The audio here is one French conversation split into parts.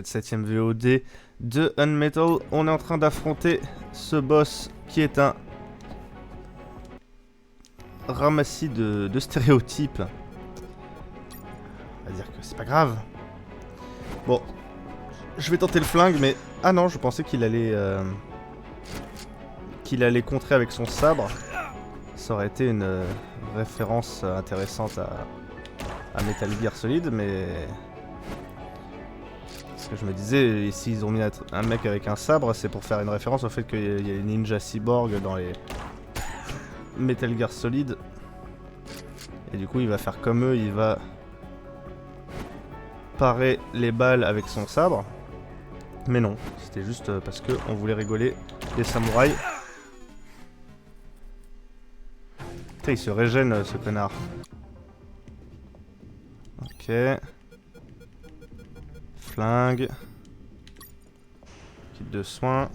Cette 7ème VOD de Unmetal. On est en train d'affronter ce boss qui est un ramassis de stéréotypes. On va dire que c'est pas grave. Bon, je vais tenter le flingue, mais... Ah non, je pensais qu'il allait contrer avec son sabre. Ça aurait été une référence intéressante à Metal Gear Solid, mais... Ce que je me disais, s'ils ont mis un mec avec un sabre, c'est pour faire une référence au fait qu'il y a les ninjas cyborg dans les Metal Gear Solid. Et du coup, il va faire comme eux, il va parer les balles avec son sabre. Mais non, c'était juste parce qu'on voulait rigoler des samouraïs. Putain, il se régène, ce connard. Ok. Flingue. Kit de soins.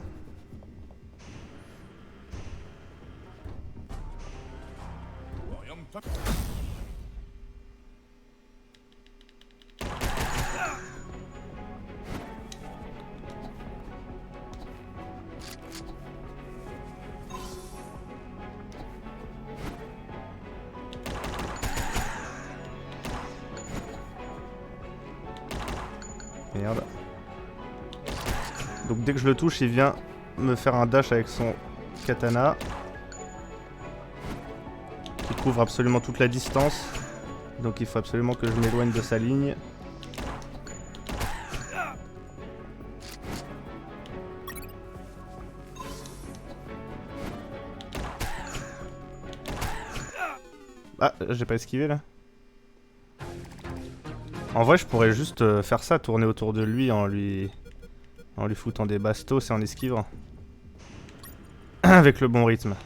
Merde. Donc dès que je le touche, il vient me faire un dash avec son katana. Qui couvre absolument toute la distance. Donc il faut absolument que je m'éloigne de sa ligne. Ah, j'ai pas esquivé là. En vrai, je pourrais juste faire ça, tourner autour de lui en lui foutant des bastos et en esquivant. Avec le bon rythme.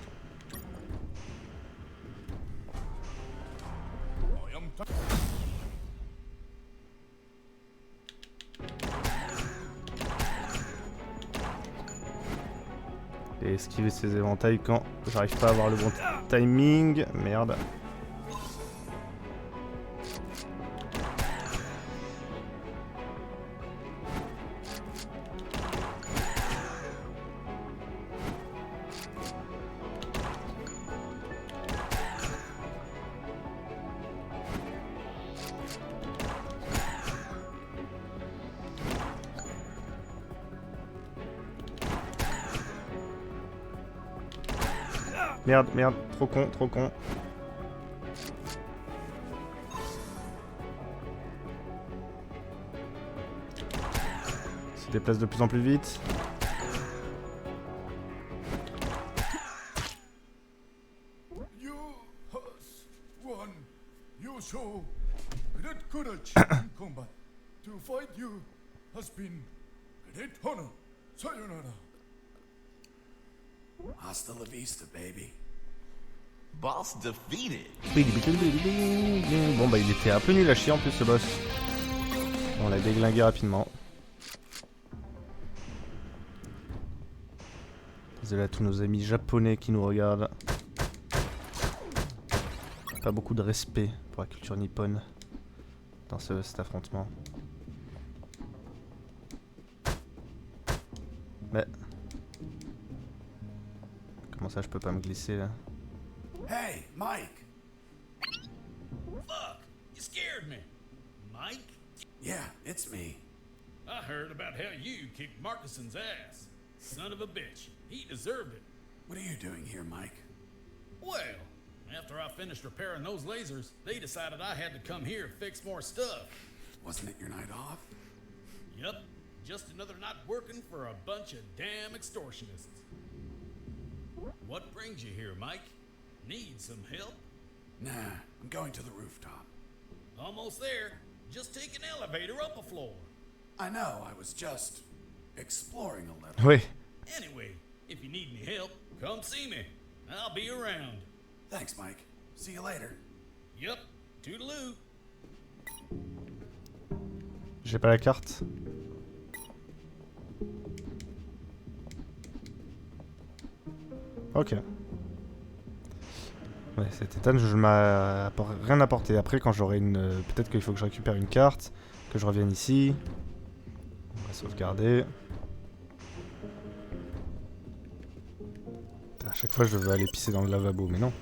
Et esquiver ses éventails quand j'arrive pas à avoir le bon timing. Merde. Merde, merde, trop con, trop con. Il se déplace de plus en plus vite. Hasta la vista, baby. Boss defeated. Bon bah il était un peu nul à chier en plus ce boss. On l'a déglingué rapidement. Désolé à tous nos amis japonais qui nous regardent. Pas beaucoup de respect pour la culture nippone dans cet affrontement. Mais... Comment ça je peux pas me glisser là? Hey, Mike. Fuck! You scared me. Mike? Yeah, it's me. I heard about how you kicked Marcuson's ass. Son of a bitch. He deserved it. What are you doing here, Mike? Well, after I finished repairing those lasers, they decided I had to come here and fix more stuff. Wasn't it your night off? Yep. Just another night working for a bunch of damn extortionists. What brings you here, Mike? Need some help? Nah, I'm going to the rooftop. Almost there. Just take an elevator up a floor. I know, I was just exploring a little. Oui. Anyway, if you need any help, come see me. I'll be around. Thanks, Mike. See you later. Yep. Toodaloo. J'ai pas la carte. Ok. Ouais, cette étape, je m'ai rien apporté. Après, quand j'aurai une... Peut-être qu'il faut que je récupère une carte, que je revienne ici. On va Sauvegarder. Putain, à chaque fois je veux aller pisser dans le lavabo, mais non.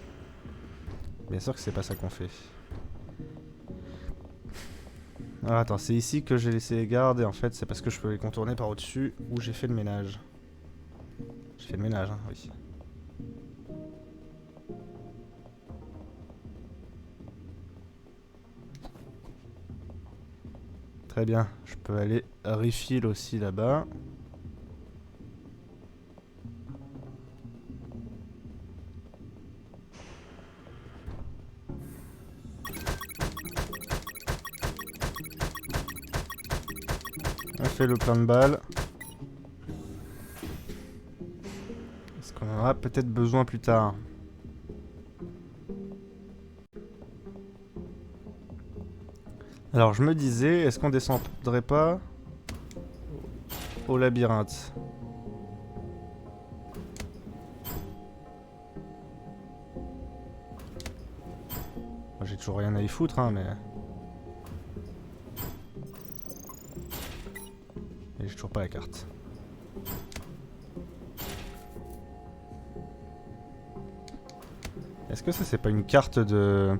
Bien sûr que c'est pas ça qu'on fait. Alors attends, c'est ici que j'ai laissé les gardes et en fait c'est parce que je peux les contourner par au-dessus où j'ai fait le ménage. J'ai fait le ménage, hein, oui. Très bien, je peux aller refill aussi là-bas. On fait le plein de balles. Est-ce qu'on en aura peut-être besoin plus tard? Alors je me disais, est-ce qu'on descendrait pas au labyrinthe? Moi, j'ai toujours rien à y foutre, hein, mais... Et j'ai toujours pas la carte. Est-ce que ça c'est pas une carte de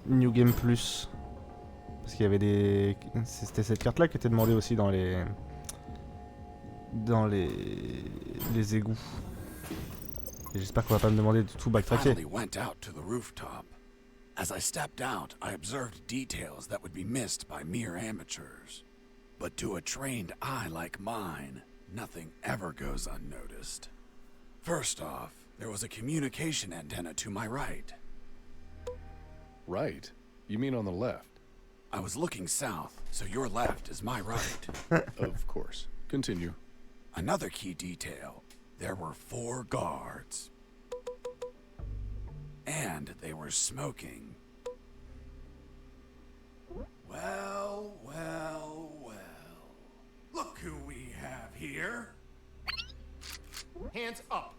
New Game Plus? Parce qu'il y avait des... C'était cette carte là qui était demandée aussi dans les... les égouts. Et j'espère qu'on va pas me demander de tout backtracker. Finally went out to the rooftop. As I stepped out, I observed details that would be missed by mere amateurs. But to a trained eye like mine, nothing ever goes unnoticed. First off, there was a communication antenna to my right. Right? You mean on the left? I was looking south, so your left is my right. Of course. Continue. Another key detail, there were 4 guards. And they were smoking. Well, well, well. Look who we have here. Hands up!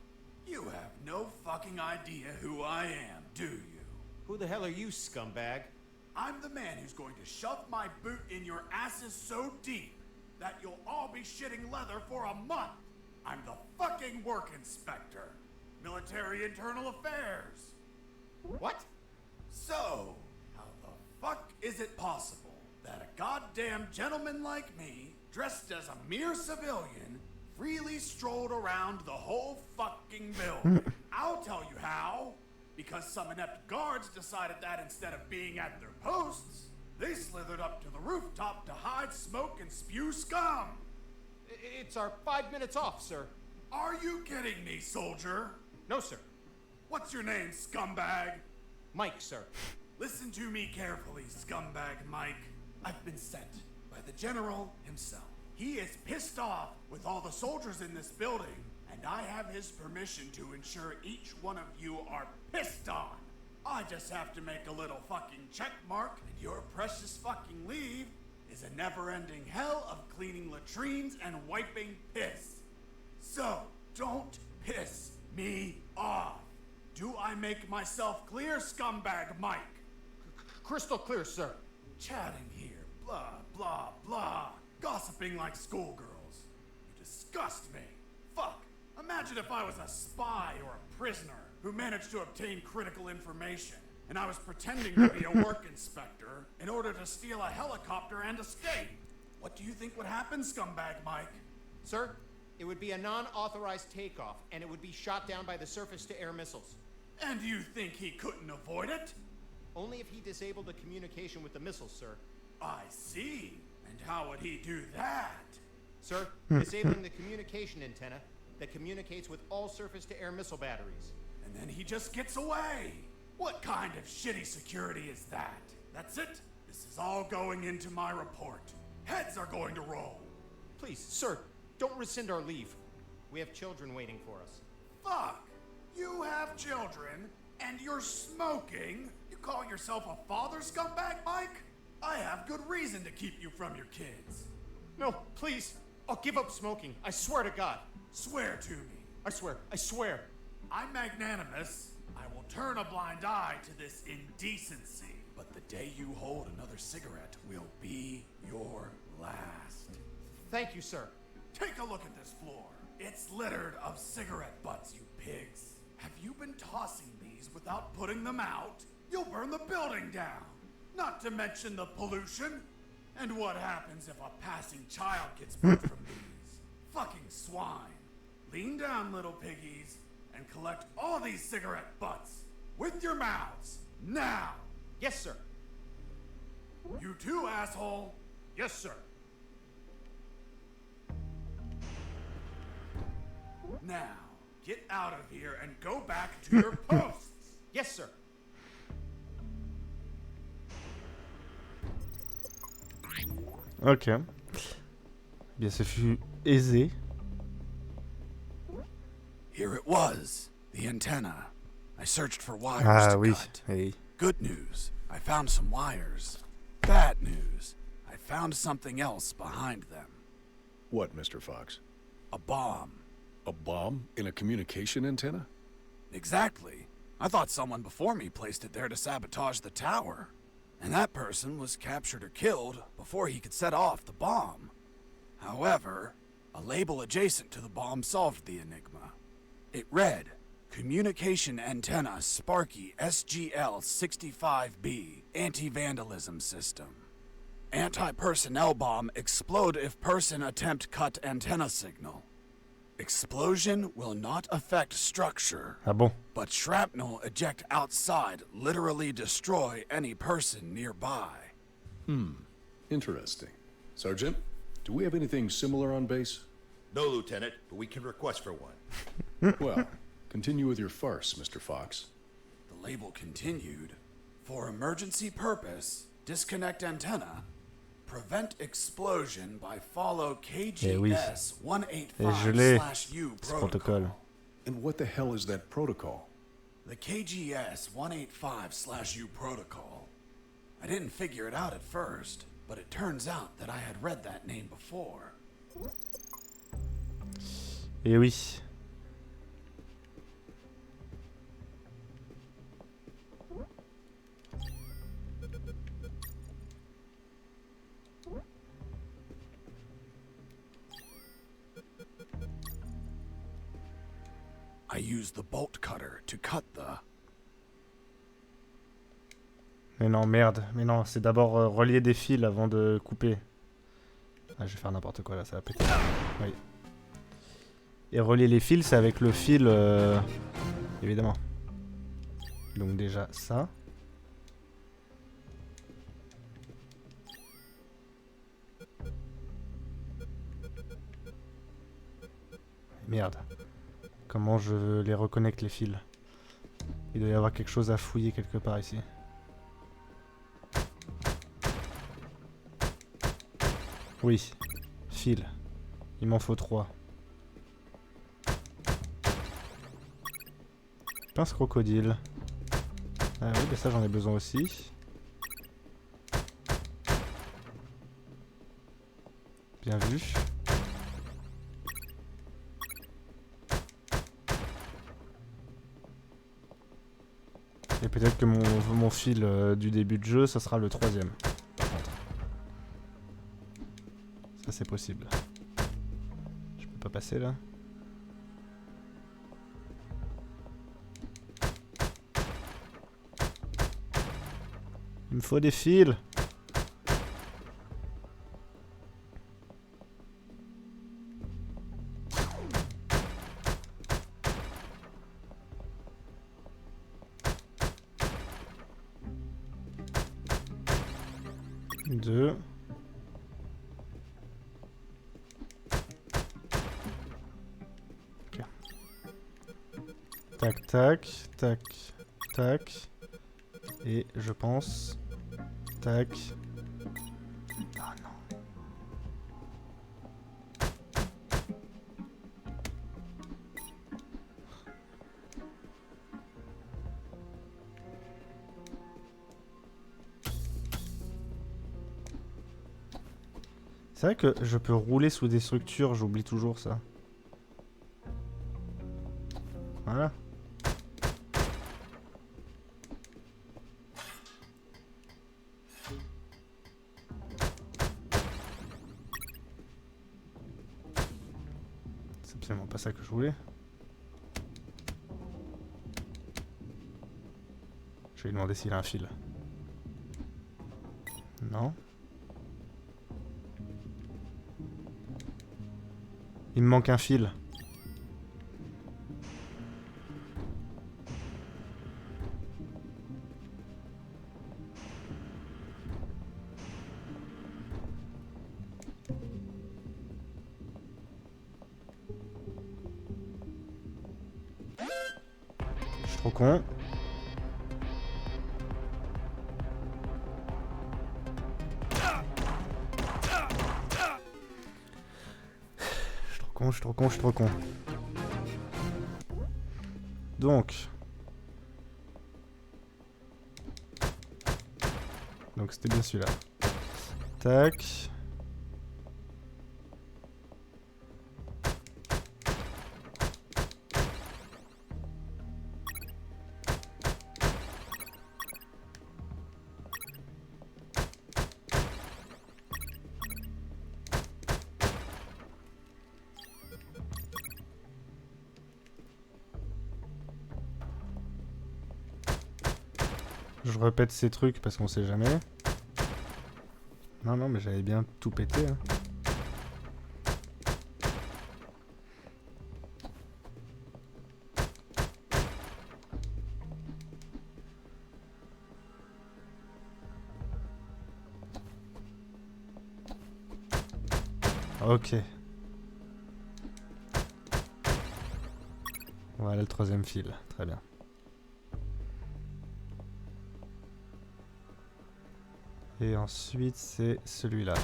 You have no fucking idea who I am, do you? Who the hell are you, scumbag? I'm the man who's going to shove my boot in your asses so deep that you'll all be shitting leather for a month. I'm the fucking work inspector. Military Internal Affairs. What? So, how the fuck is it possible that a goddamn gentleman like me, dressed as a mere civilian, freely strolled around the whole fucking building? I'll tell you how. Because some inept guards decided that instead of being at their posts, they slithered up to the rooftop to hide, smoke, and spew scum. It's our 5 minutes off, sir. Are you kidding me, soldier? No, sir. What's your name, scumbag? Mike, sir. Listen to me carefully, scumbag Mike. I've been sent by the general himself. He is pissed off with all the soldiers in this building, and I have his permission to ensure each one of you are pissed on. I just have to make a little fucking check mark, and your precious fucking leave is a never-ending hell of cleaning latrines and wiping piss. So, don't piss me off. Do I make myself clear, scumbag Mike? Crystal clear, sir. Chatting here, blah, blah, blah. Gossiping like schoolgirls. You disgust me. Fuck. Imagine if I was a spy or a prisoner who managed to obtain critical information, and I was pretending to be a work inspector in order to steal a helicopter and escape. What do you think would happen, scumbag Mike? Sir, it would be a non-authorized takeoff, and it would be shot down by the surface-to-air missiles. And you think he couldn't avoid it? Only if he disabled the communication with the missiles, sir. I see. And how would he do that? Sir, disabling the communication antenna that communicates with all surface-to-air missile batteries. And then he just gets away. What kind of shitty security is that? That's it? This is all going into my report. Heads are going to roll. Please, sir, don't rescind our leave. We have children waiting for us. Fuck! You have children, and you're smoking? You call yourself a father, scumbag Mike? I have good reason to keep you from your kids. No, please. I'll give up smoking. I swear to God. Swear to me. I swear. I swear. I'm magnanimous. I will turn a blind eye to this indecency. But the day you hold another cigarette will be your last. Thank you, sir. Take a look at this floor. It's littered of cigarette butts, you pigs. Have you been tossing these without putting them out? You'll burn the building down. Not to mention the pollution. And what happens if a passing child gets burnt from these? Fucking swine. Lean down, little piggies, and collect all these cigarette butts. With your mouths. Now. Yes, sir. You too, asshole. Yes, sir. Now, get out of here and go back to your posts. Yes, sir. Ok. Bien, ce fut aisé. Here it was, the antenna. I searched for wires Ah to oui. cut. Oui. Good news, I found some wires. Bad news, I found something else behind them. What, Mr. Fox? A bomb. A bomb in a communication antenna? Exactly. I thought someone before me placed it there to sabotage the tower. And that person was captured or killed before he could set off the bomb. However, a label adjacent to the bomb solved the enigma. It read, Communication Antenna Sparky SGL-65B Anti-Vandalism System. Anti-personnel bomb explode if person attempt cut antenna signal. Explosion will not affect structure, Ah bon? but shrapnel eject outside literally destroy any person nearby. Interesting. Sergeant, do we have anything similar on base? No, Lieutenant, but we can request for one. Well, continue with your farce, Mr. Fox. The label continued, for emergency purpose, disconnect antenna, prevent explosion by follow Eh oui. KGS Et je l'ai, 185/U ce protocole. And what the hell is that protocol? The KGS 185/U protocol. I didn't figure it out at first, but it turns out that I had read that name before. Et oui. I used the bolt cutter to cut the... Mais non, merde. Mais non, c'est d'abord relier des fils avant de couper. Ah, je vais faire n'importe quoi là, ça va péter. Oui. Et relier les fils, c'est avec le fil, évidemment. Donc déjà ça. Merde. Comment je les reconnecte les fils? Il doit y avoir quelque chose à fouiller quelque part ici. Oui. Fil. Il m'en faut 3. Pince crocodile. Ah oui, mais ça j'en ai besoin aussi. Bien vu. Et peut-être que mon fil du début de jeu, ça sera le 3e. Par contre. Ça c'est possible. Je peux pas passer là. Il me faut des fils. Deux. Ok. Tac, tac, tac, tac. Et je pense... Tac. Ah non. C'est vrai que je peux rouler sous des structures, j'oublie toujours ça. Voilà. absolument pas ça que je voulais. Je vais lui demander s'il a un fil. Non. Il me manque un fil. Je suis trop con. Je suis trop con. Donc c'était bien celui-là. Tac. Je répète ces trucs parce qu'on sait jamais. Non, mais j'avais bien tout pété. Hein. Ok. Voilà le troisième fil. Très bien. Et ensuite, c'est celui-là.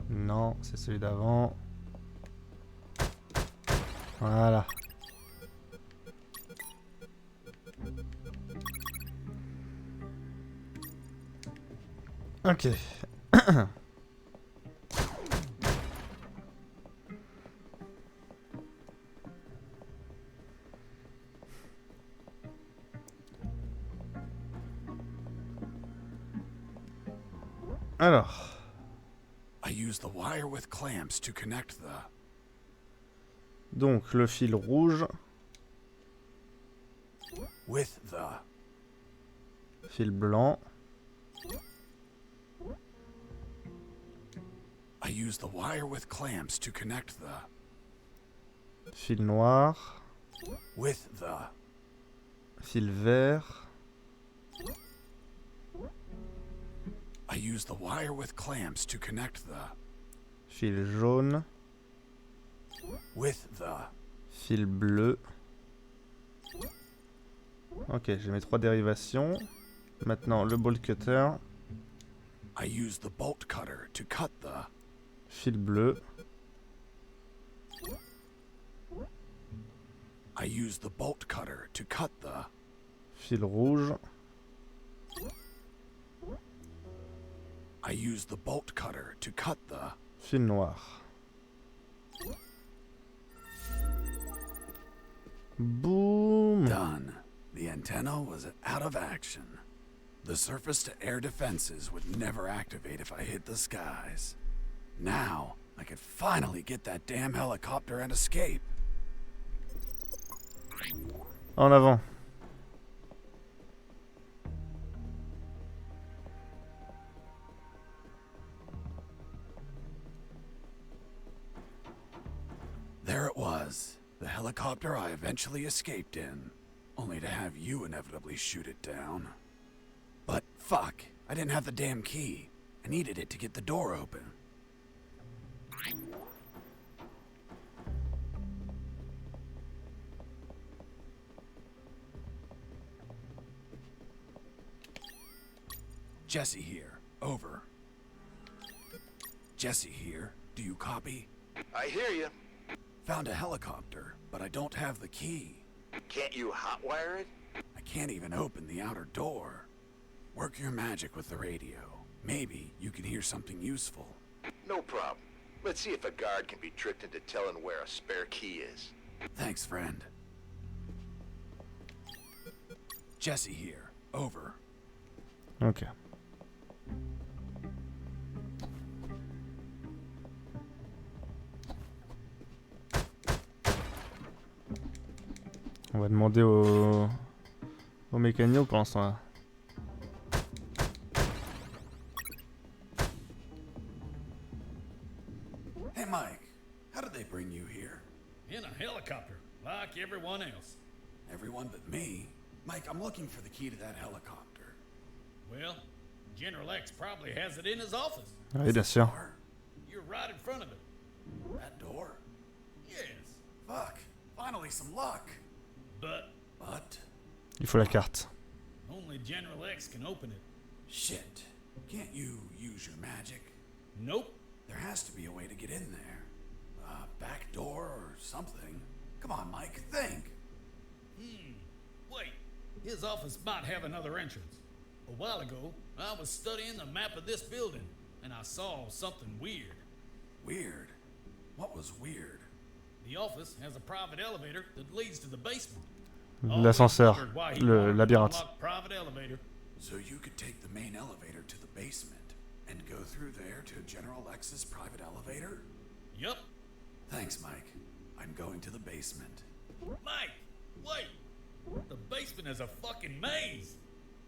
Non, c'est celui d'avant. Voilà. Ok. Alors. I use the wire with clamps to connect the... Donc, le fil rouge. With the... Fil blanc. I use the wire with clamps to connect the... Fil noir. With the... Fil vert. I use the wire with clamps to connect the... Fil jaune. With the... Fil bleu. Ok, j'ai mes 3 dérivations. Maintenant, le bolt cutter. I use the bolt cutter to cut the... Fil bleu. I use the bolt cutter to cut the... Fil rouge. I use the bolt cutter to cut the... Fil noir. Boom. Done. The antenna was out of action. The surface-to-air defenses would never activate if I hit the skies. Now, I could finally get that damn helicopter and escape. En avant. There it was, the helicopter I eventually escaped in, only to have you inevitably shoot it down. But fuck, I didn't have the damn key. I needed it to get the door open. Jesse here, over. Jesse here, do you copy? I hear you. Found a helicopter, but I don't have the key. Can't you hotwire it? I can't even open the outer door. Work your magic with the radio. Maybe you can hear something useful. No problem. Let's see if a guard can be tricked into telling where a spare key is. Thanks, friend. Jesse here, over. Ok. On va demander au mécano pour l'instant là. Hey, Mike. How did they bring you here? In a helicopter, like everyone else. Everyone but me? Mike, I'm looking for the key to that helicopter. Well, General X probably has it in his office. Oui, bien sûr. Door? You're right in front of it. That door? Yes, Fuck. Finally some luck. but But? Il faut la carte. only General X can open it. Shit. Can't you use your magic? Nope. There has to be a way to get in there. Back door or something. Come on, Mike, think. Wait, his office might have another entrance. A while ago, I was studying the map of this building, and I saw something weird. Weird. What was weird? The office has a private elevator that leads to the basement. L'ascenseur, Always wondered why he le wanted to labyrinthe. unlock private elevator. So you could take the main elevator to the basement and go through there to General X's private elevator? Yup. Thanks, Mike. I'm going to the basement. Mike, wait. The basement is a fucking maze.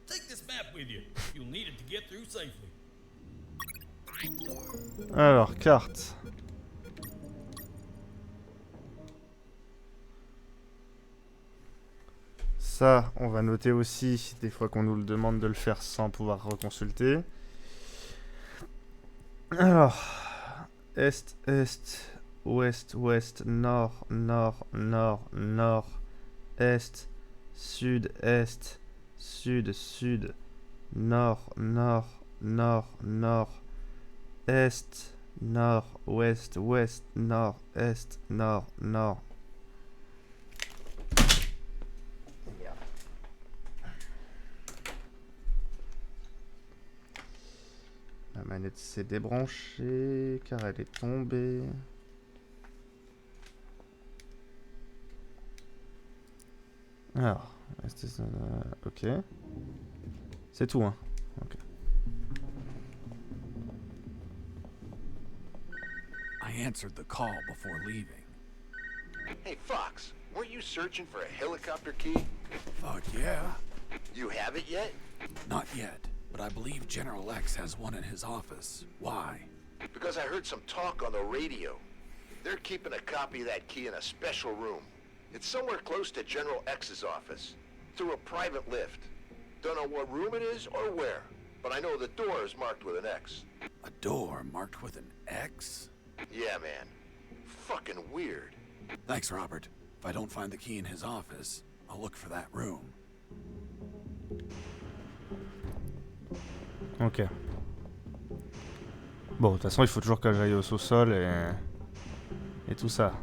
Take this map with you. You'll need it to get through safely. Alors, carte. Ça, on va noter aussi des fois qu'on nous le demande de le faire sans pouvoir reconsulter. Alors, est, ouest, ouest, nord, nord, nord, nord, est, sud, sud, sud, nord, nord, nord, nord, est, nord, ouest, ouest, nord, est, nord, nord. La manette s'est débranchée car elle est tombée. Alors, ok. C'est tout, hein. Ok. I answered the call before leaving. Hey, Fox, weren't you searching for a helicopter key? Fuck yeah. You have it yet? Not yet, but I believe General X has one in his office. Why? Because I heard some talk on the radio. They're keeping a copy of that key in a special room. It's somewhere close to General X's office, through a private lift. Don't know what room it is or where, but I know the door is marked with an X. A door marked with an X? Yeah, man. Fucking weird. Thanks, Robert. If I don't find the key in his office, I'll look for that room. Ok. Bon, de toute façon, il faut toujours que j'aille au sous-sol et tout ça.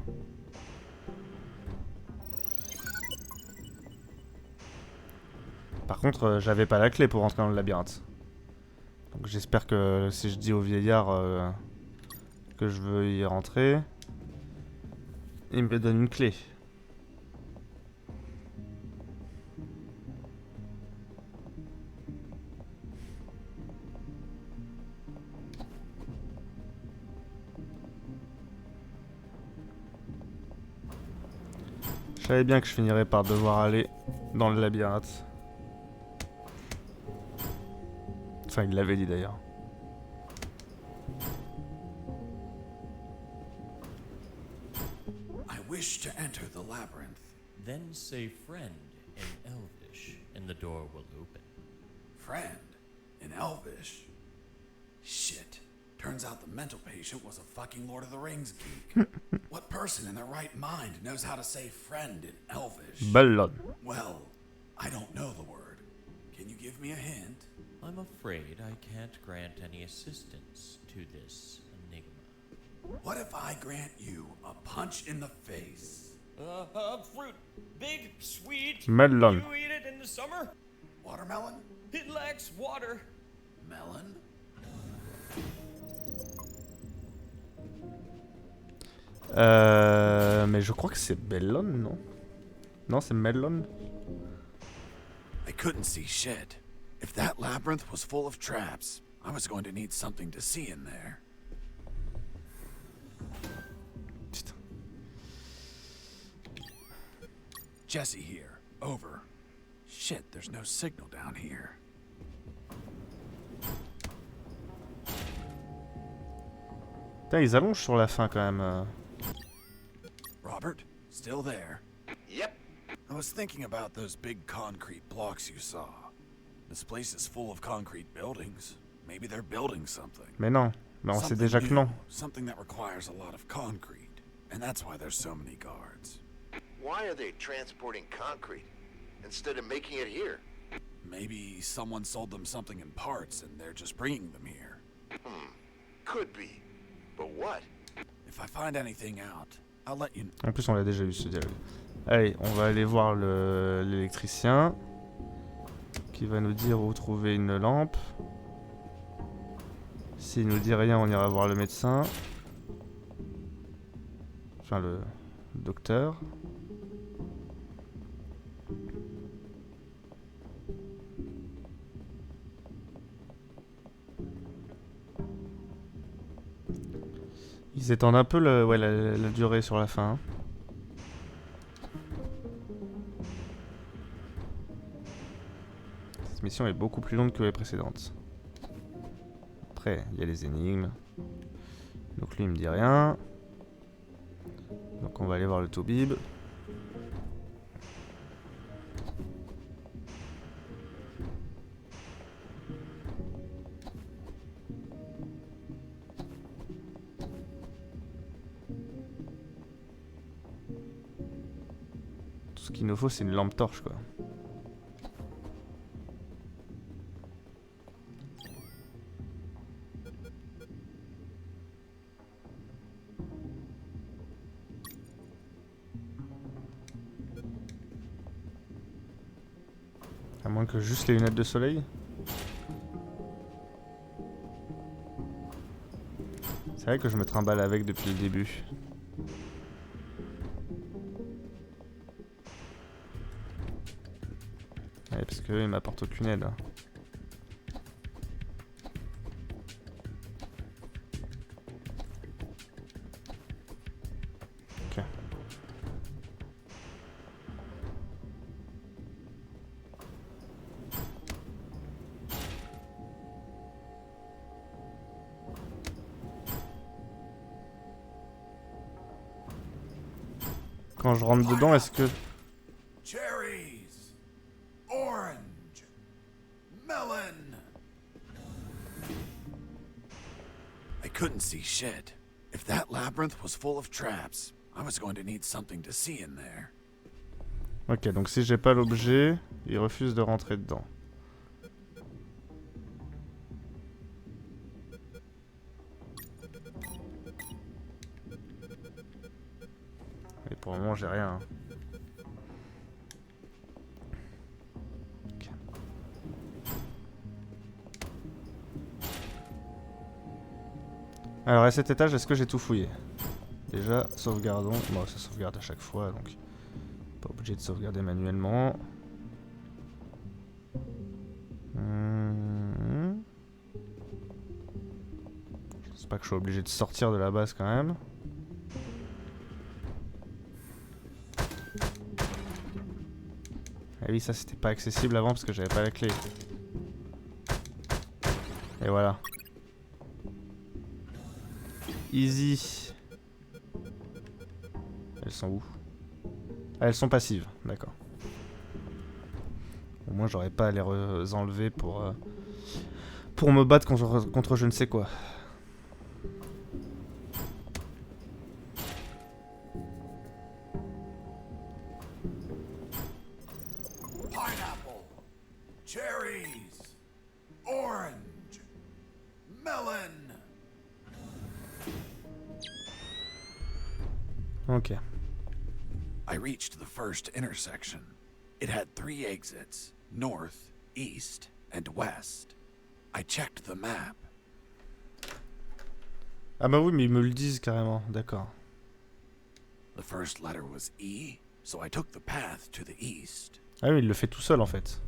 Par contre, j'avais pas la clé pour rentrer dans le labyrinthe. Donc j'espère que si je dis au vieillard que je veux y rentrer, il me donne une clé. Je savais bien que je finirais par devoir aller dans le labyrinthe. Enfin, il l'avait dit d'ailleurs. I wish to enter the labyrinth. Then say friend in Elvish, and the door will open. Friend? In Elvish? Shit. Turns out the mental patient was a fucking Lord of the Rings geek. What person in their right mind knows how to say friend in Elvish? Ballon. Well, I don't know the word. Can you give me a hint? I'm afraid I can't grant any assistance to this enigma. What if I grant you a punch in the face? Fruit. Big, sweet. Melon. You eat it in the summer? Watermelon? It lacks water. Melon? Mais je crois que c'est Bellon, non? Non, c'est Melon. I couldn't see shit. If that labyrinth was full of traps, I was going to need something to see in there. Putain. Jesse here. Over. Shit, there's no signal down here. Putain, ils allongent sur la fin quand même. Robert, still there? Yep. I was thinking about those big concrete blocks you saw. This place is full of concrete buildings. Maybe they're building something. Mais non, mais on sait Something déjà que new, non. Something that requires a lot of concrete. And that's why there's so many guards. Why are they transporting concrete instead of making it here? Maybe someone sold them something in parts and they're just bringing them here. Could be. But what? If I find anything out, I'll let you know. En plus, on l'a déjà eu ce dialogue. Allez, on va aller voir l'électricien qui va nous dire où trouver une lampe. S'il nous dit rien, on ira voir le médecin. Enfin, le docteur. Ils étendent un peu la durée sur la fin. Hein. Cette mission est beaucoup plus longue que les précédentes. Après, il y a les énigmes. Donc lui, il me dit rien. Donc on va aller voir le toubib. Tout ce qu'il nous faut, c'est une lampe torche, quoi. À moins que juste les lunettes de soleil. C'est vrai que je me trimballe avec depuis le début. Ouais, parce qu'eux, ils m'apportent aucune aide. Hein. Ok. Quand je rentre dedans, est-ce que... Cherries, orange, melon. I couldn't see shit. If that labyrinth was full of traps, I was going to need something to see in there. Ok, donc si j'ai pas l'objet, il refuse de rentrer dedans. Et pour le moment, j'ai rien. Hein. Ok. Alors à cet étage, est-ce que j'ai tout fouillé? Déjà, sauvegardons. Bon, ça sauvegarde à chaque fois, donc pas obligé de sauvegarder manuellement. Je pense pas que je sois obligé de sortir de la base quand même. Et oui, ça c'était pas accessible avant parce que j'avais pas la clé. Et voilà. Easy. Elles sont où? Ah, elles sont passives, d'accord. Au moins j'aurais pas à les enlever pour me battre contre je ne sais quoi. Pineapple, cherries, orange, melon. Ok. I reached the first intersection. It had 3 exits, north, east, and west. I checked the map. Ah bah oui, mais ils me le disent carrément, d'accord. The first letter was E, so I took the path to the east. Ah oui, il le fait tout seul en fait.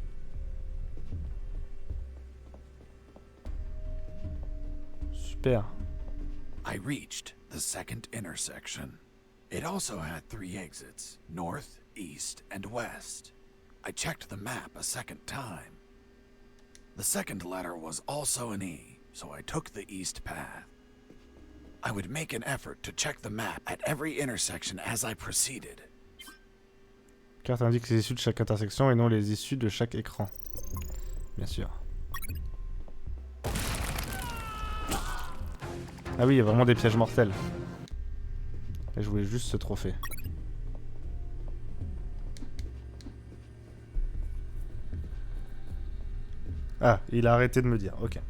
Super. I reached the second intersection. It also had 3 exits, north, east and west. I checked the map a second time. The second letter was also an E, so I took the east path. I would make an effort to check the map at every intersection as I proceeded. Carte indique les issues de chaque intersection et non les issues de chaque écran. Bien sûr. Ah oui, il y a vraiment des pièges mortels. Et je voulais juste ce trophée. Ah, il a arrêté de me dire, ok.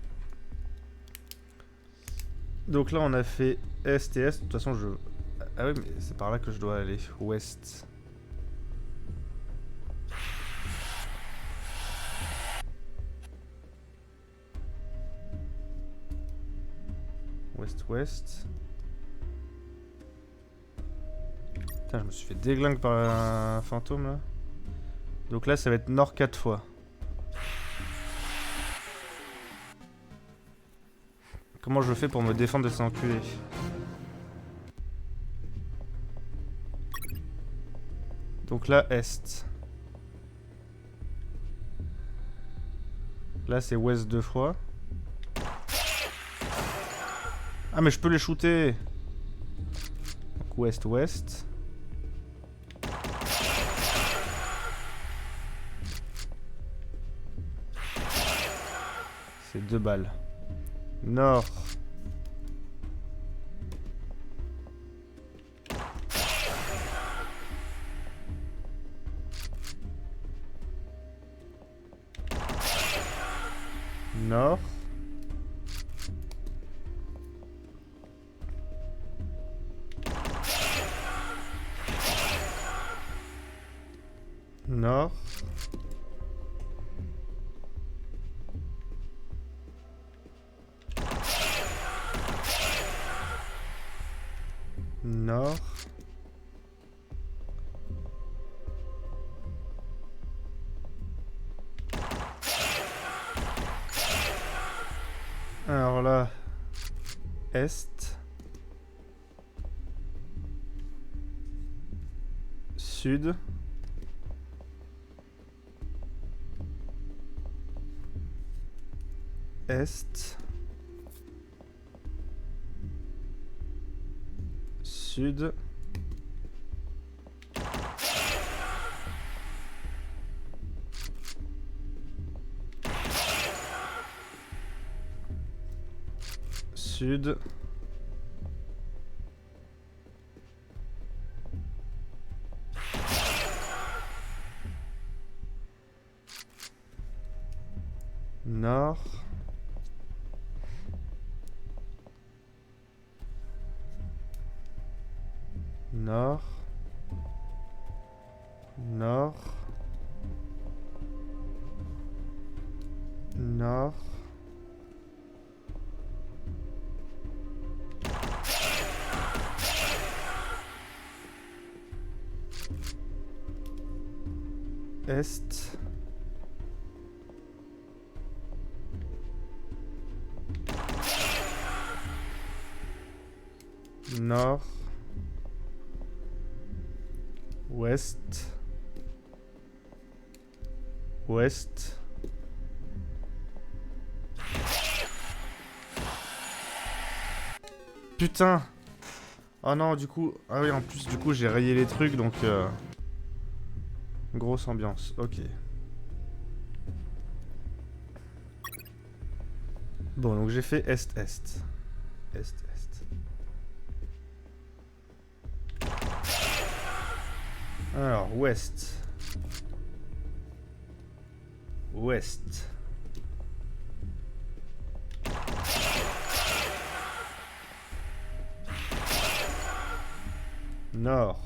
Donc là on a fait Est et Est, de toute façon je... Ah oui mais c'est par là que je dois aller, Ouest. Ouest-Ouest. Putain, je me suis fait déglingue par un fantôme là. Donc là, ça va être Nord 4 fois. Comment je fais pour me défendre de ces enculés? Donc là, Est. Là, c'est Ouest 2 fois. Ah mais je peux les shooter. Donc Ouest-Ouest. C'est 2 balles. Nord. Nord. Nord. Nord. Alors là, Est. Sud. Est. Sud. Sud. Nord. Nord. Nord. Nord. Est. Nord. Ouest. Ouest. Putain. Oh non, du coup... Ah oui, en plus, du coup, j'ai rayé les trucs, donc... Grosse ambiance, ok. Bon, donc j'ai fait Est-Est. Est-Est. Alors, Ouest. Ouest. Nord.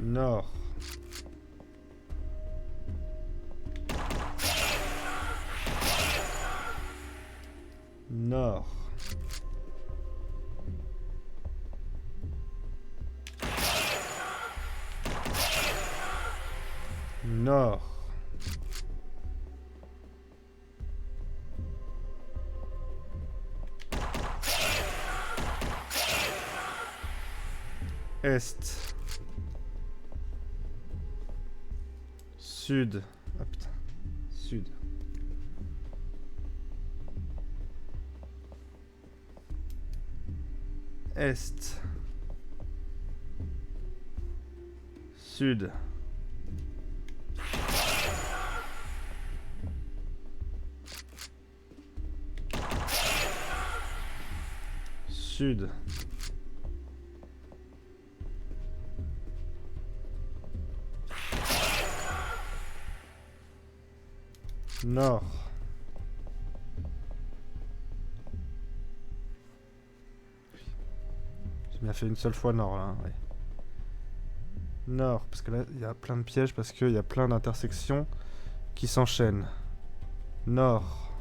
Nord. Nord. Nord. Est. Sud. Ah putain. Sud. Est. Sud. Sud. Nord. J'ai bien fait une seule fois nord là, hein, ouais. Nord, parce que là il y a plein de pièges, parce qu'il y a plein d'intersections qui s'enchaînent. Nord.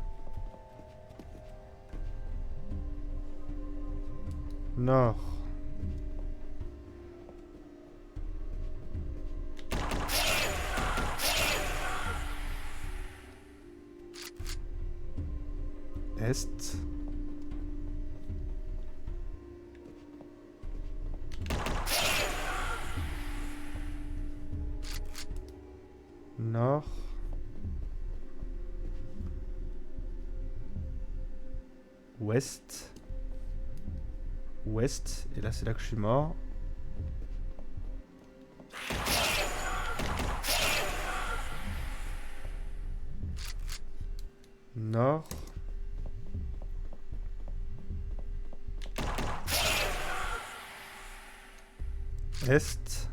Nord. Est. Nord. Ouest. Ouest. Et là, c'est là que je suis mort. Nord. Est.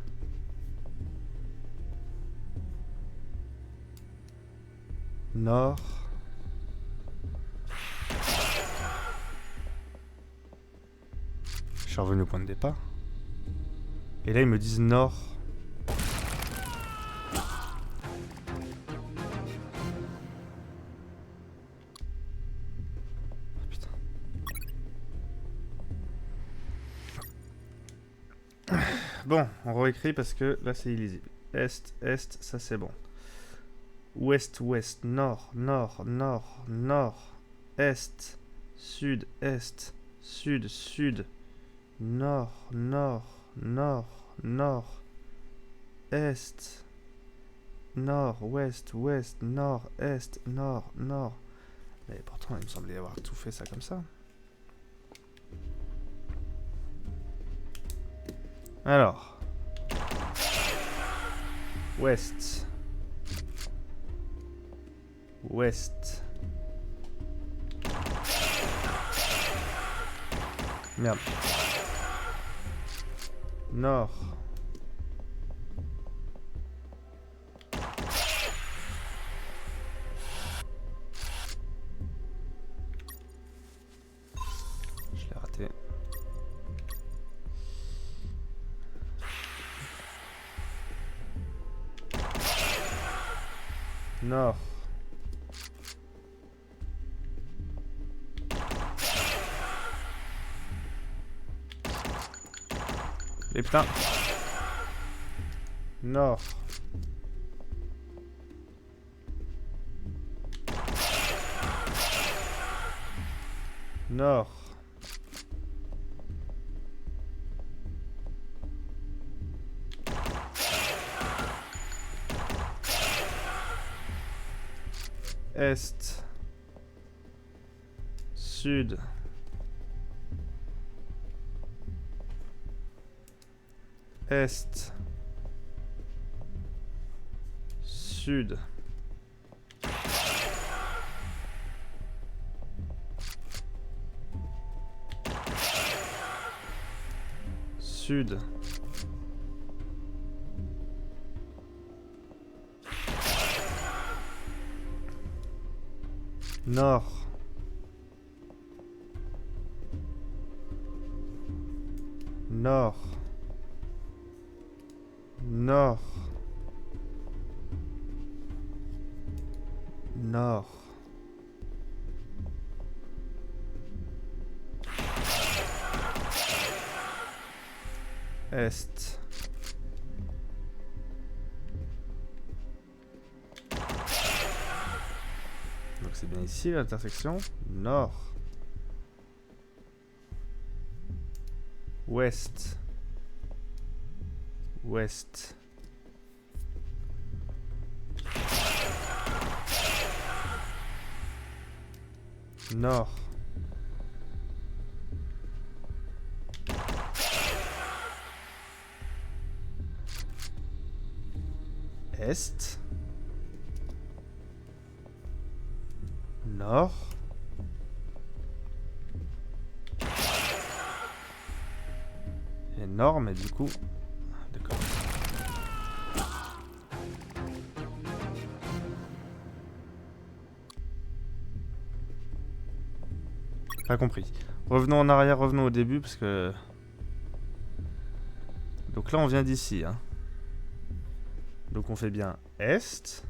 Nord. Je suis revenu au point de départ. Et là, ils me disent nord. Oh, putain. Bon, on réécrit parce que là, c'est illisible. Est, est, ça c'est bon. Ouest, ouest, nord, nord, nord, nord, est, sud, est, sud, sud, nord, nord, nord, nord, est, nord, ouest, ouest, nord, est, nord, nord. Mais pourtant, il me semblait avoir tout fait ça comme ça. Alors, ouest. Ouest. Merde. Nord. Je l'ai raté. Nord. Et putain. Nord. Nord. Est. Sud. Est. Sud. Sud. Nord. Nord. Nord. Nord. Est. Donc c'est bien ici l'intersection. Nord. Ouest. ouest. Nord. Est. Nord. Et nord, mais du coup... D'accord. Pas compris. Revenons en arrière, revenons au début, parce que... Donc là, on vient d'ici, hein. Donc on fait bien Est.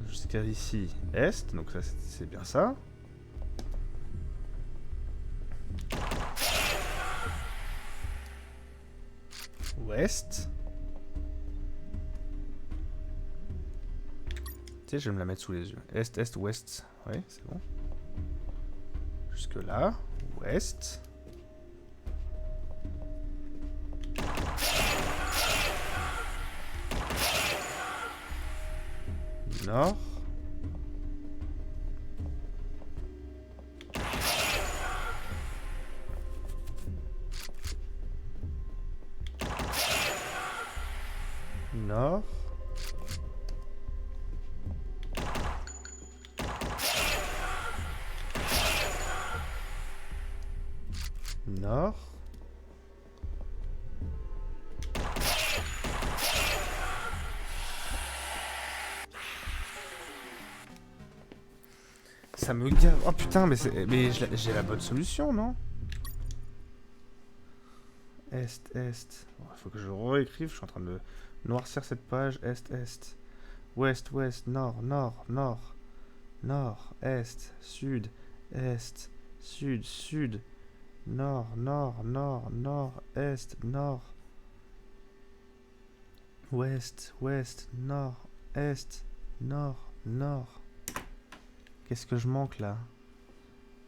Jusqu'à ici, Est. Donc ça, c'est bien ça. Ouest. Tu sais, je vais me la mettre sous les yeux. Est, Est, Ouest. Oui, c'est bon. Jusque là. Ouest. Nord. Nord. Nord. Ça me gave. Oh putain, mais j'ai la bonne solution, non? Est, Est. Il faut que je réécrive, je suis en train de noircir cette page. Est, Est. Ouest, Ouest, Nord, Nord, Nord. Nord, Est, Sud, Est, Sud, Sud. Nord, Nord, Nord, Nord, Est, Nord. Ouest, Ouest, Nord, Est, Nord, Nord. Qu'est-ce que je manque là?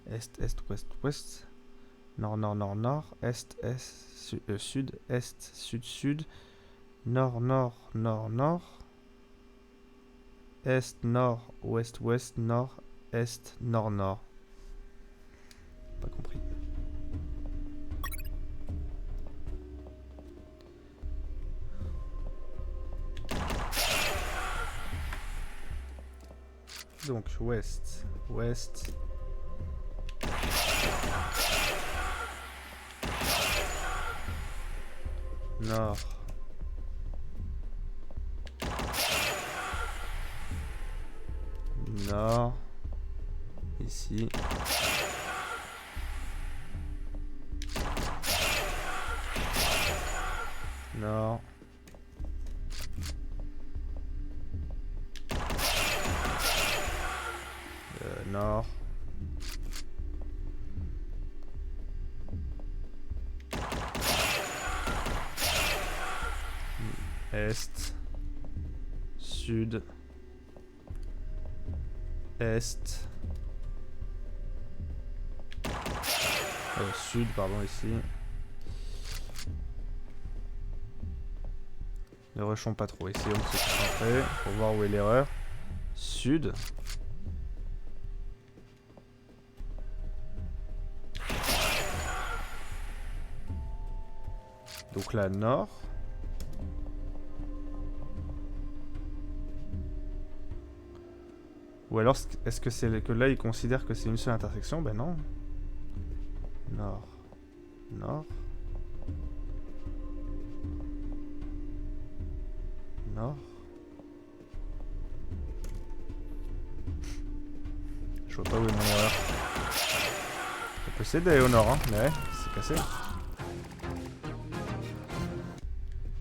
Est, Est, Ouest, Ouest. Nord, Nord, Nord, Nord. Est, Est, Sud, Est, Sud, Sud. Nord, Nord, Nord, Nord. Est, Nord, Ouest, Ouest, Nord, Est, Nord, Nord. Pas compris. Donc, Ouest, Ouest. Nord. Nord. Ici. Nord. Nord. Est. Sud. Est. Sud, pardon, ici. Ne rushons pas trop. Essayons de se concentrer pour voir où est l'erreur. Sud. Donc là, nord. Ou alors, est-ce que c'est que là, il considère que c'est une seule intersection? Ben non. Nord. Nord. Nord. Je vois pas où est mon erreur. On peut essayer d'aller au nord, hein. Mais ouais, c'est cassé.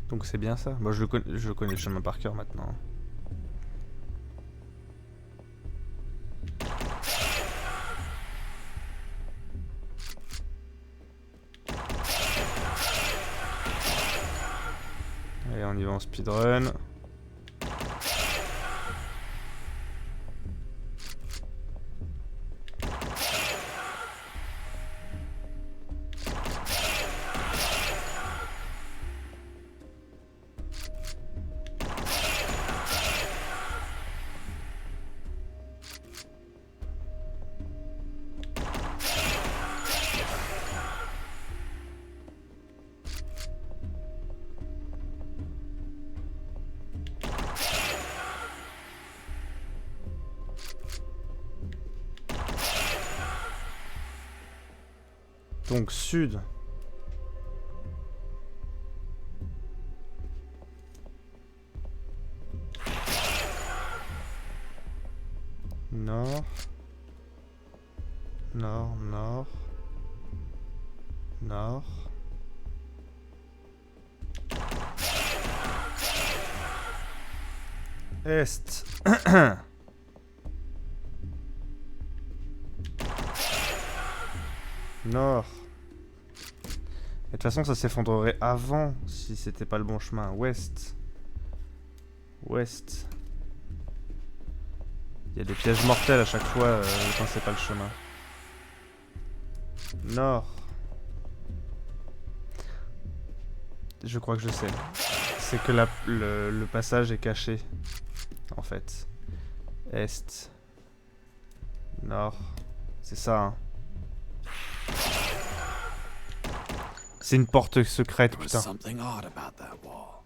Donc c'est bien ça. Moi je connais le chemin par cœur maintenant. Allez, on y va en speedrun. Donc sud. Nord. Nord, nord. Nord. Est. Nord. De toute façon, ça s'effondrerait avant si c'était pas le bon chemin. Ouest. Ouest. Il y a des pièges mortels à chaque fois quand c'est pas le chemin. Nord. Je crois que je sais. C'est que le passage est caché. En fait. Est. Nord. C'est ça, hein. C'est une porte secrète, There was putain. something odd about that wall.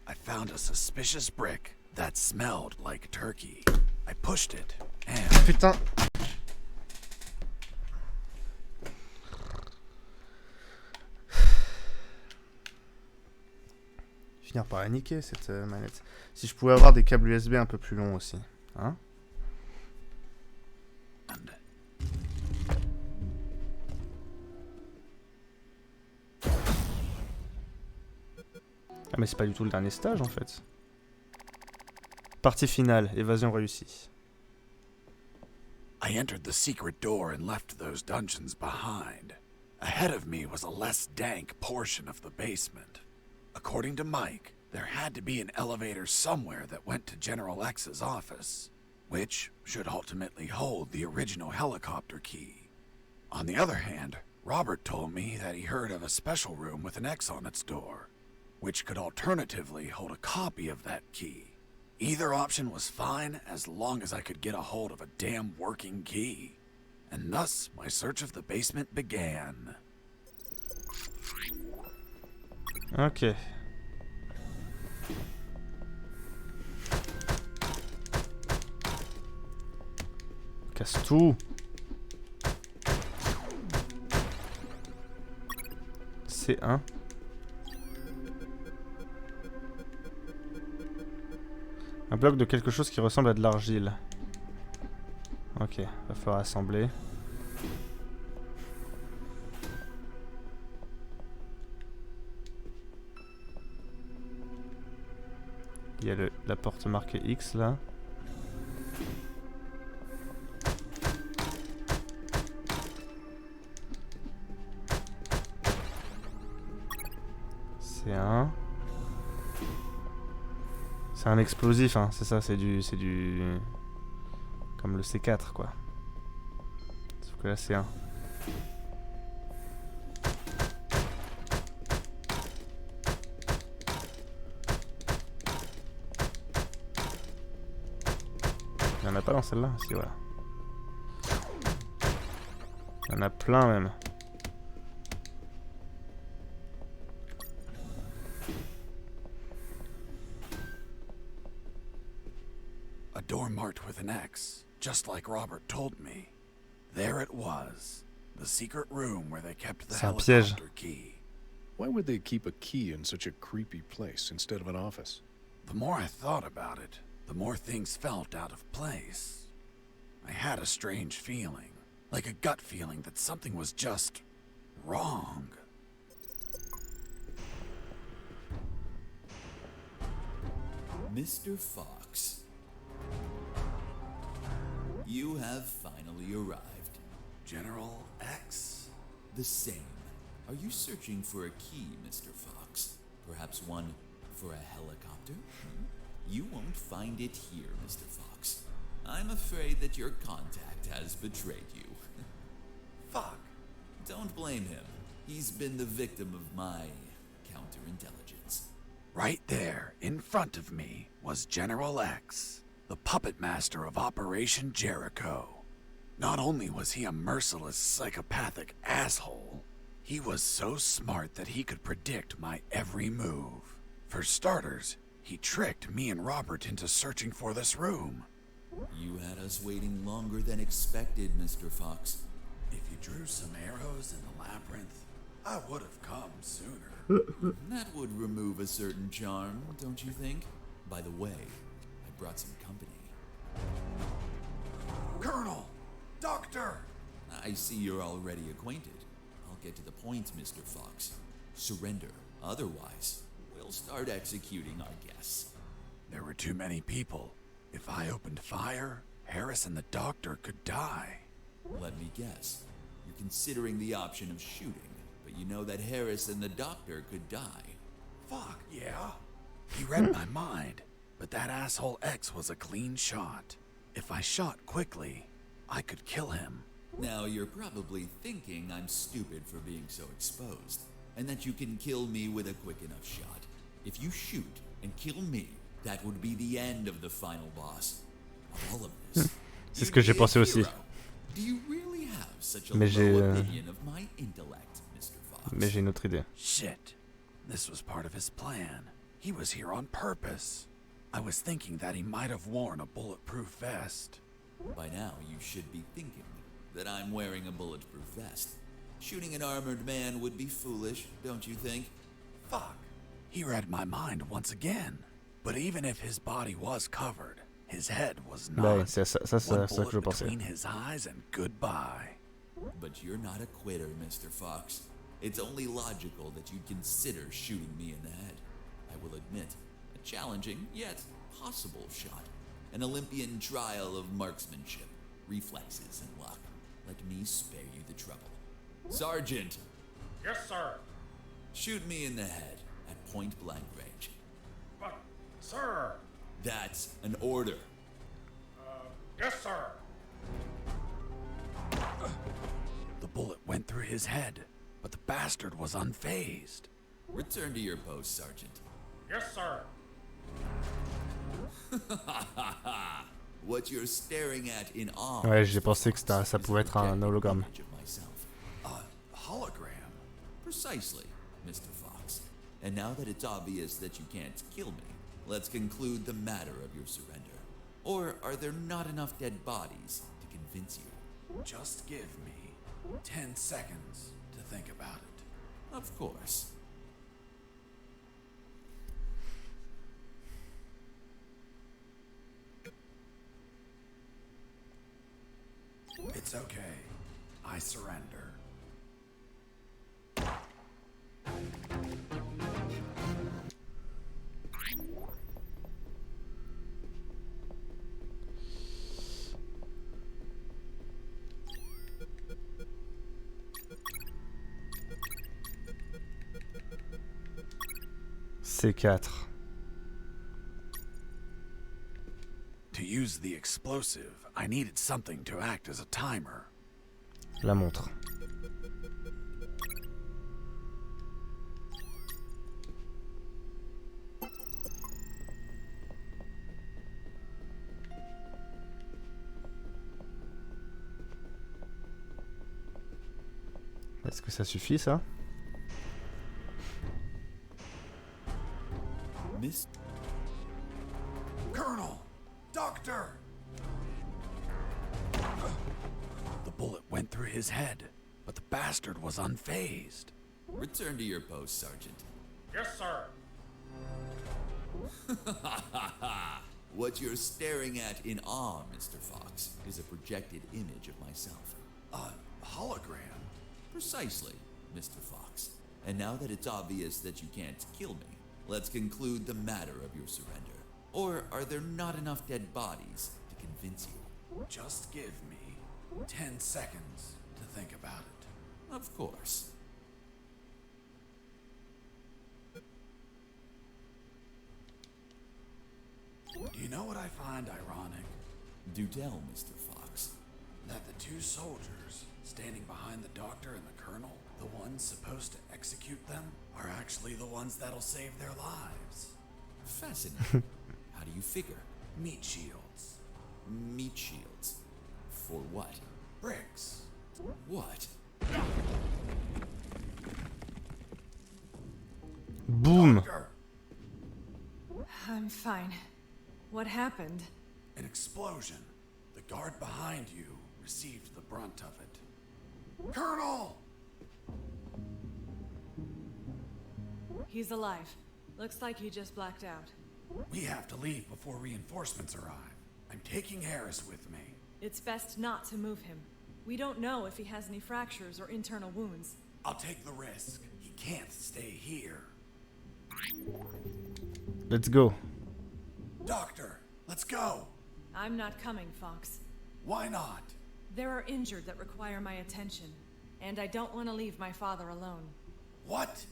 I found a suspicious brick that smelled like turkey. I pushed it, and Putain. Finir par la niquer cette manette. Si je pouvais avoir des câbles USB un peu plus longs aussi. Hein? Ah mais c'est pas du tout le dernier stage en fait. Partie finale, évasion réussie. I entered the secret door and left those dungeons behind. Ahead of me was a less dank portion of the basement. According to Mike, there had to be an elevator somewhere that went to General X's office, which should ultimately hold the original helicopter key. On the other hand, Robert told me that he heard of a special room with an X on its door, which could alternatively hold a copy of that key. Either option was fine as long as I could get a hold of a damn working key. And thus, my search of the basement began. Ok. Casse tout. C1. Un bloc de quelque chose qui ressemble à de l'argile. Ok, va falloir assembler. Il y a la porte marquée X là. C'est un. C'est un explosif, hein, c'est ça, c'est du... Comme le C4, quoi. Sauf que là, c'est un. Il y en a pas dans celle-là? Si, voilà. Il y en a plein, même. A door marked with an X, just like Robert told me. There it was, the secret room where they kept the C'est un piège. helicopter key. Why would they keep a key in such a creepy place instead of an office? The more I thought about it, the more things felt out of place. I had a strange feeling, like a gut feeling that something was just wrong. Mr. Fox, you have finally arrived. General X? The same. Are you searching for a key, Mr. Fox? Perhaps one for a helicopter? You won't find it here, Mr. Fox. I'm afraid that your contact has betrayed you. Fuck. Don't blame him. He's been the victim of my counterintelligence. Right there, in front of me, was General X, the puppet master of Operation Jericho. Not only was he a merciless, psychopathic asshole, he was so smart that he could predict my every move. For starters, he tricked me and Robert into searching for this room. You had us waiting longer than expected, Mr. Fox. If you drew some arrows in the labyrinth, I would have come sooner. That would remove a certain charm, don't you think? By the way, I brought some company. Colonel! Doctor! I see you're already acquainted. I'll get to the point, Mr. Fox. Surrender. Otherwise, we'll start executing our guests. There were too many people. If I opened fire, Harris and the doctor could die. Let me guess. You're considering the option of shooting, but you know that Harris and the doctor could die. Fuck, yeah. He read my mind, but that asshole X was a clean shot. If I shot quickly, I could kill him. Now you're probably thinking I'm stupid for being so exposed, and that you can kill me with a quick enough shot. If you shoot and kill me, that would be the end of the final boss. All of this. C'est ce que j'ai pensé aussi. Do you really have such a Mais j'ai low opinion of my intellect, Mr. Fox? Mais j'ai une autre idée. Shit. This was part of his plan. He was here on purpose. I was thinking that he might have worn a bulletproof vest. By now, you should be thinking that I'm wearing a bulletproof vest. Shooting an armored man would be foolish, don't you think? Fuck. He read my mind once again. But even if his body was covered, his head was not. Ouais, c'est ça que je pensais. Between his eyes and goodbye. But you're not a quitter, Mr. Fox. It's only logical that you'd consider shooting me in the head. I will admit, a challenging yet possible shot. An Olympian trial of marksmanship, reflexes, and luck. Let me spare you the trouble. Sergeant! Yes, sir. Shoot me in the head at point blank range. But, sir. That's an order. Yes, sir. The bullet went through his head, but the bastard was unfazed. Return to your post, Sergeant. Yes, sir. What you're staring at in awe. Ouais, j'ai pensé que ça pouvait être un hologramme. Hologram? Precisely, Mr. Fox. And now that it's obvious that you can't kill me, let's conclude the matter of your surrender. Or are there not enough dead bodies to convince you? Just give me 10 seconds to think about it. Of course. It's okay. I surrender. C4. To use the explosive, I needed something to act as a timer. La montre. Est-ce que ça suffit, ça? Miss... Colonel! Doctor! The bullet went through his head, but the bastard was unfazed. Return to your post, Sergeant. Yes, sir. What you're staring at in awe, Mr. Fox, is a projected image of myself. A hologram? Precisely, Mr. Fox. And now that it's obvious that you can't kill me, let's conclude the matter of your surrender. Or are there not enough dead bodies to convince you? Just give me 10 seconds to think about it. Of course. Do you know what I find ironic? Do tell, Mr. Fox. That the two soldiers standing behind the doctor and the colonel, the ones supposed to execute them, are actually the ones that'll save their lives. Fascinating. How do you figure? Meat shields. Meat shields. For what? Bricks. What? Boom! Doctor! I'm fine. What happened? An explosion. The guard behind you received the brunt of it. Colonel! He's alive. Looks like he just blacked out. We have to leave before reinforcements arrive. I'm taking Harris with me. It's best not to move him. We don't know if he has any fractures or internal wounds. I'll take the risk. He can't stay here. Let's go. Doctor, let's go. I'm not coming, Fox. Why not? There are injured that require my attention, and I don't want to leave my father alone. What?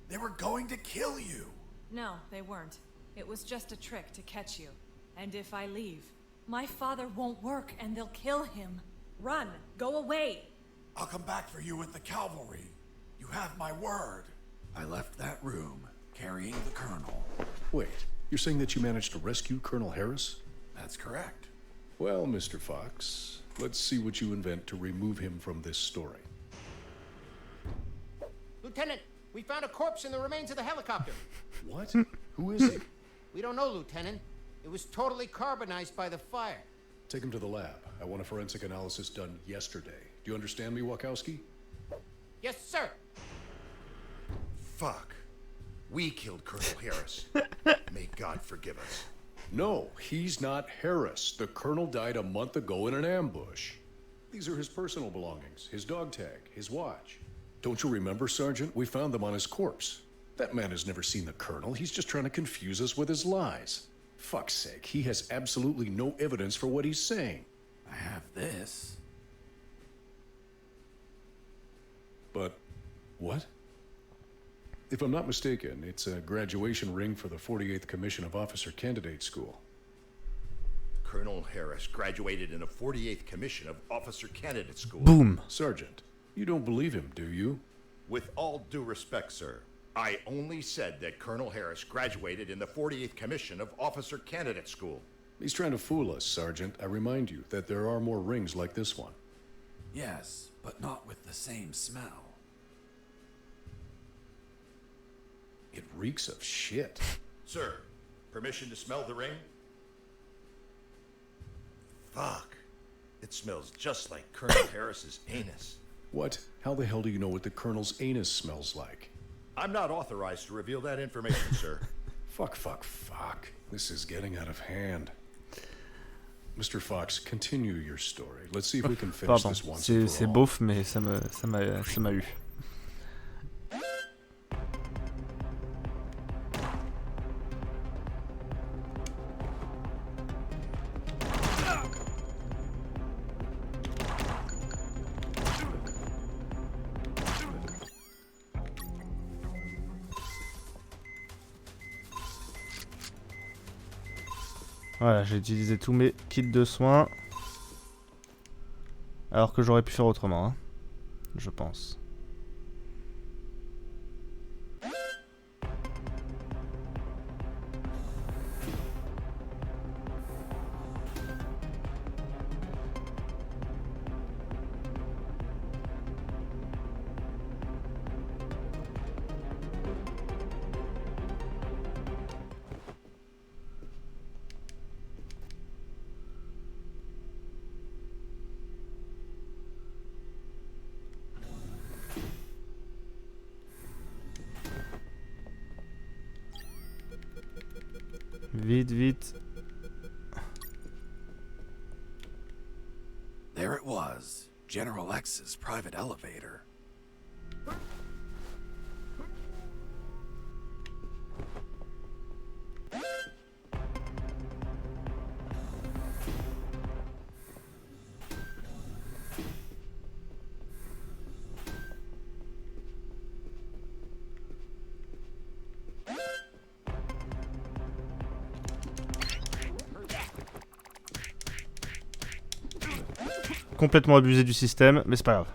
They were going to kill you. No, they weren't. It was just a trick to catch you. And if I leave, my father won't work and they'll kill him. Run! Go away! I'll come back for you with the cavalry. You have my word. I left that room, carrying the Colonel. Wait, you're saying that you managed to rescue Colonel Harris? That's correct. Well, Mr. Fox, let's see what you invent to remove him from this story. Lieutenant, we found a corpse in the remains of the helicopter. What? Who is he? We don't know, Lieutenant. It was totally carbonized by the fire. Take him to the lab. I want a forensic analysis done yesterday. Do you understand me, Wachowski? Yes, sir. Fuck. We killed Colonel Harris. May God forgive us. No, he's not Harris. The colonel died a month ago in an ambush. These are his personal belongings, his dog tag, his watch. Don't you remember, Sergeant? We found them on his corpse. That man has never seen the colonel. He's just trying to confuse us with his lies. Fuck's sake, he has absolutely no evidence for what he's saying. I have this. But what? If I'm not mistaken, it's a graduation ring for the 48th Commission of Officer Candidate School. Colonel Harris graduated in a 48th Commission of Officer Candidate School. Boom. Sergeant, you don't believe him, do you? With all due respect, sir, I only said that Colonel Harris graduated in the 48th Commission of Officer Candidate School. He's trying to fool us, Sergeant. I remind you that there are more rings like this one. Yes, but not with the same smell. It reeks of shit. Sir, permission to smell the ring? Fuck. It smells just like Colonel Harris's anus. What? How the hell do you know what the colonel's anus smells like? I'm not authorized to reveal that information, sir. Fuck. This is getting out of hand. Mr. Fox, continue your story. Let's see if we can finish Pardon, this once and for c'est all. beauf, mais ça m'a eu. Voilà, j'ai utilisé tous mes kits de soins. Alors que j'aurais pu faire autrement, hein, je pense. Vite. There it was, General X's private elevator. Complètement abusé du système, mais c'est pas grave.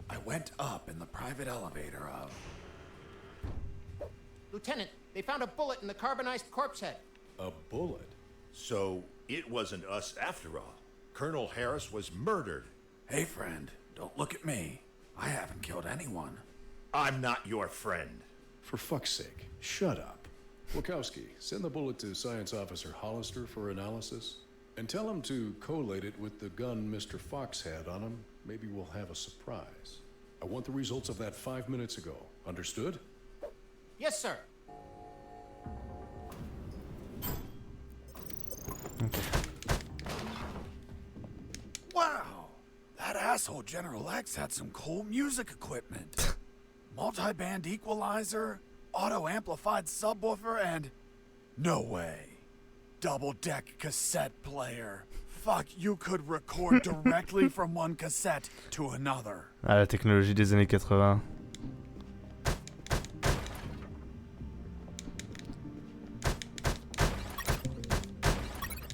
I went up in the private elevator of... Lieutenant, they found a bullet in the carbonized corpse head. A bullet? So it wasn't us after all. Colonel Harris was murdered. Hey friend, don't look at me. I haven't killed anyone. I'm not your friend. For fuck's sake, shut up. Wachowski, send the bullet to Science Officer Hollister for analysis. And tell him to collate it with the gun Mr. Fox had on him. Maybe we'll have a surprise. I want the results of that 5 minutes ago. Understood? Yes, sir. Ok. Wow! That asshole General X had some cool music equipment. Multi-band equalizer, auto-amplified subwoofer, and... No way. Double-deck cassette player. Fuck, you could record directly from one cassette to another. Ah, la technologie des années 80.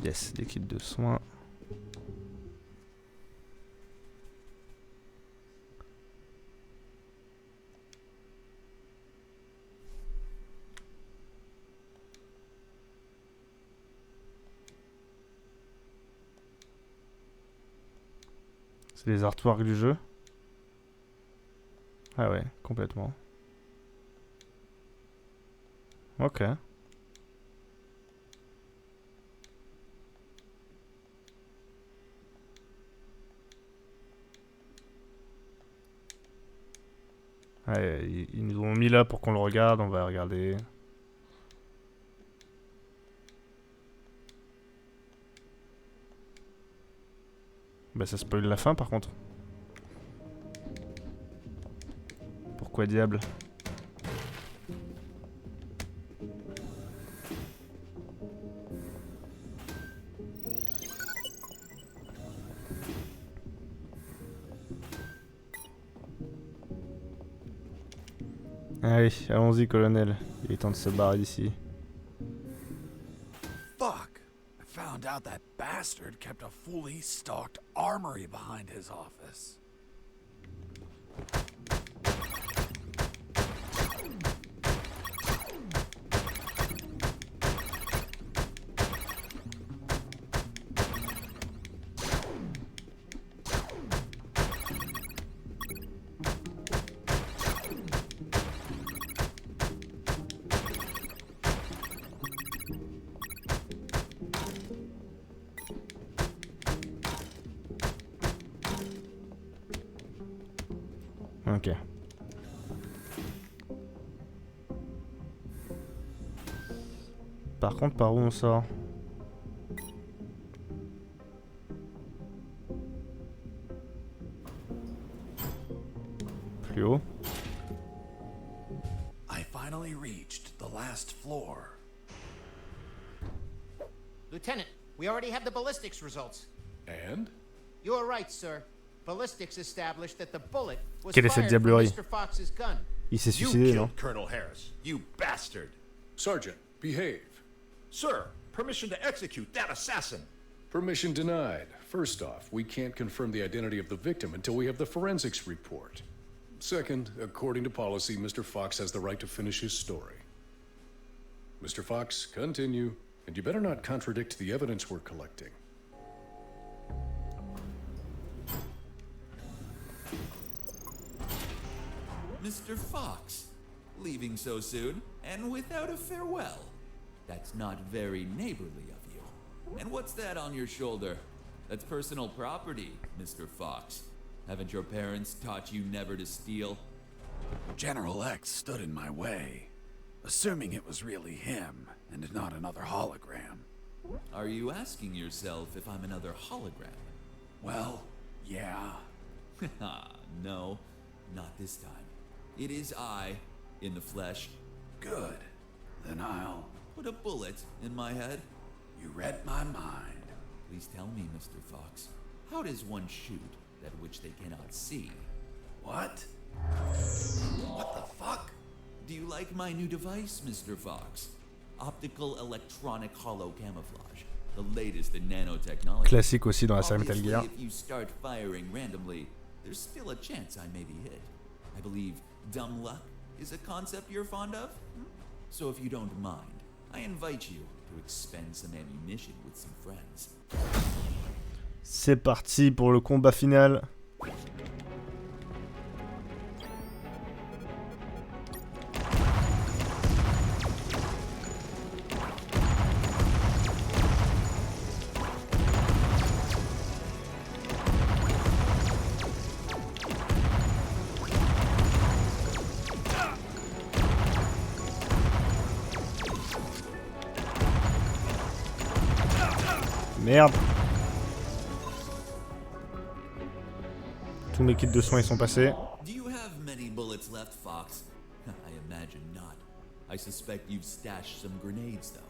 Yes, des kits de soins. C'est les artworks du jeu. Ah ouais, complètement. Ok. Ouais, ils nous ont mis là pour qu'on le regarde, on va regarder. Bah ça spoil la fin par contre. Pourquoi diable? Allez, allons-y colonel. Il est temps de se barrer d'ici. Fuck. I found out that bastard kept a fully stocked armory behind his office. Ok. Par contre, par où on sort? Plus haut. I finally reached the last floor. Lieutenant, we already have the ballistics results. And? You are right, sir. Ballistics established that the bullet was Quelle est cette fired from diablerie? Mr. Fox's gun. Il s'est You suicidé, non? killed Colonel Harris. You bastard. Sergeant, behave. Sir, permission to execute that assassin. Permission denied. First off, we can't confirm the identity of the victim until we have the forensics report. Second, according to policy, Mr. Fox has the right to finish his story. Mr. Fox, continue. And you better not contradict the evidence we're collecting. Mr. Fox, leaving so soon and without a farewell. That's not very neighborly of you. And what's that on your shoulder? That's personal property, Mr. Fox. Haven't your parents taught you never to steal? General X stood in my way, assuming it was really him and not another hologram. Are you asking yourself if I'm another hologram? Well, yeah. No, not this time. It is I, in the flesh. Good. Then I'll... Put a bullet in my head. You read my mind. Please tell me, Mr. Fox, how does one shoot that which they cannot see? What? What the fuck? Do you like my new device, Mr. Fox? Optical electronic hollow camouflage. The latest in nanotechnology. Classique aussi dans la série Metal Gear. If you start firing randomly, there's still a chance I may be hit. I believe dumb luck is a concept you're fond of. So if you don't mind, I invite you to expend some ammunition with some friends. C'est parti pour le combat final. Merde. Tous mes kits de soins ils sont passés. Do you have many bullets left, Fox? I imagine not. I suspect you've stashed some grenades, though.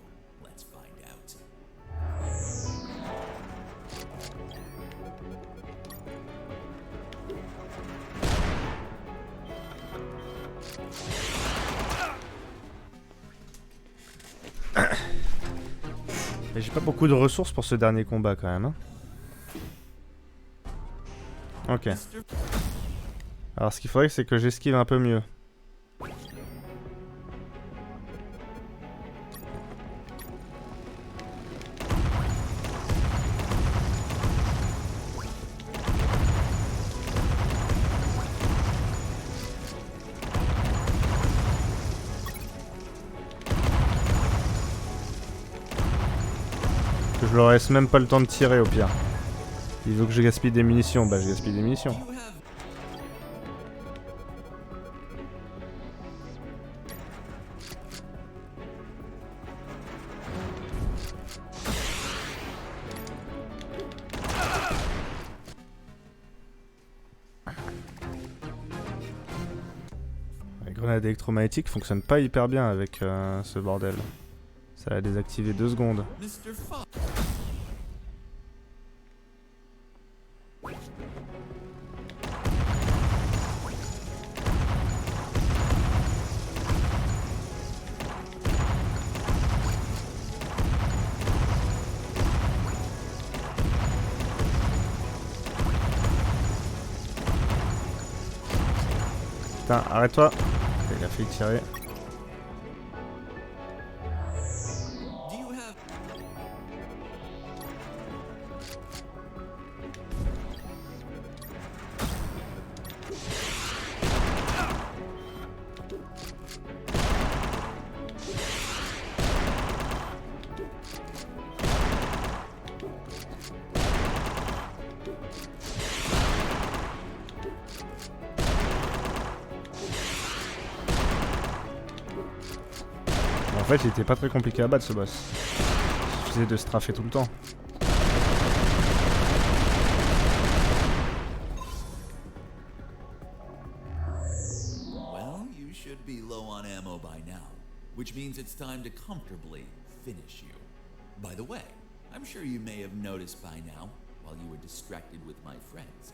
Let's find out. Mais j'ai pas beaucoup de ressources pour ce dernier combat quand même. Hein. Ok. Alors ce qu'il faudrait c'est que j'esquive un peu mieux. Je leur laisse même pas le temps de tirer au pire. Il veut que je gaspille des munitions, bah je gaspille des munitions. Les grenades électromagnétiques fonctionnent pas hyper bien avec ce bordel. Ça l'a désactivé 2 secondes. Putain, arrête-toi. Il a failli tirer. En fait, il était pas très compliqué à battre ce boss. Il suffisait de straffer tout le temps. Well, you should be low on ammo by now, which means it's time to comfortably finish you. By the way, I'm sure you may have noticed by now, while you were distracted with my friends,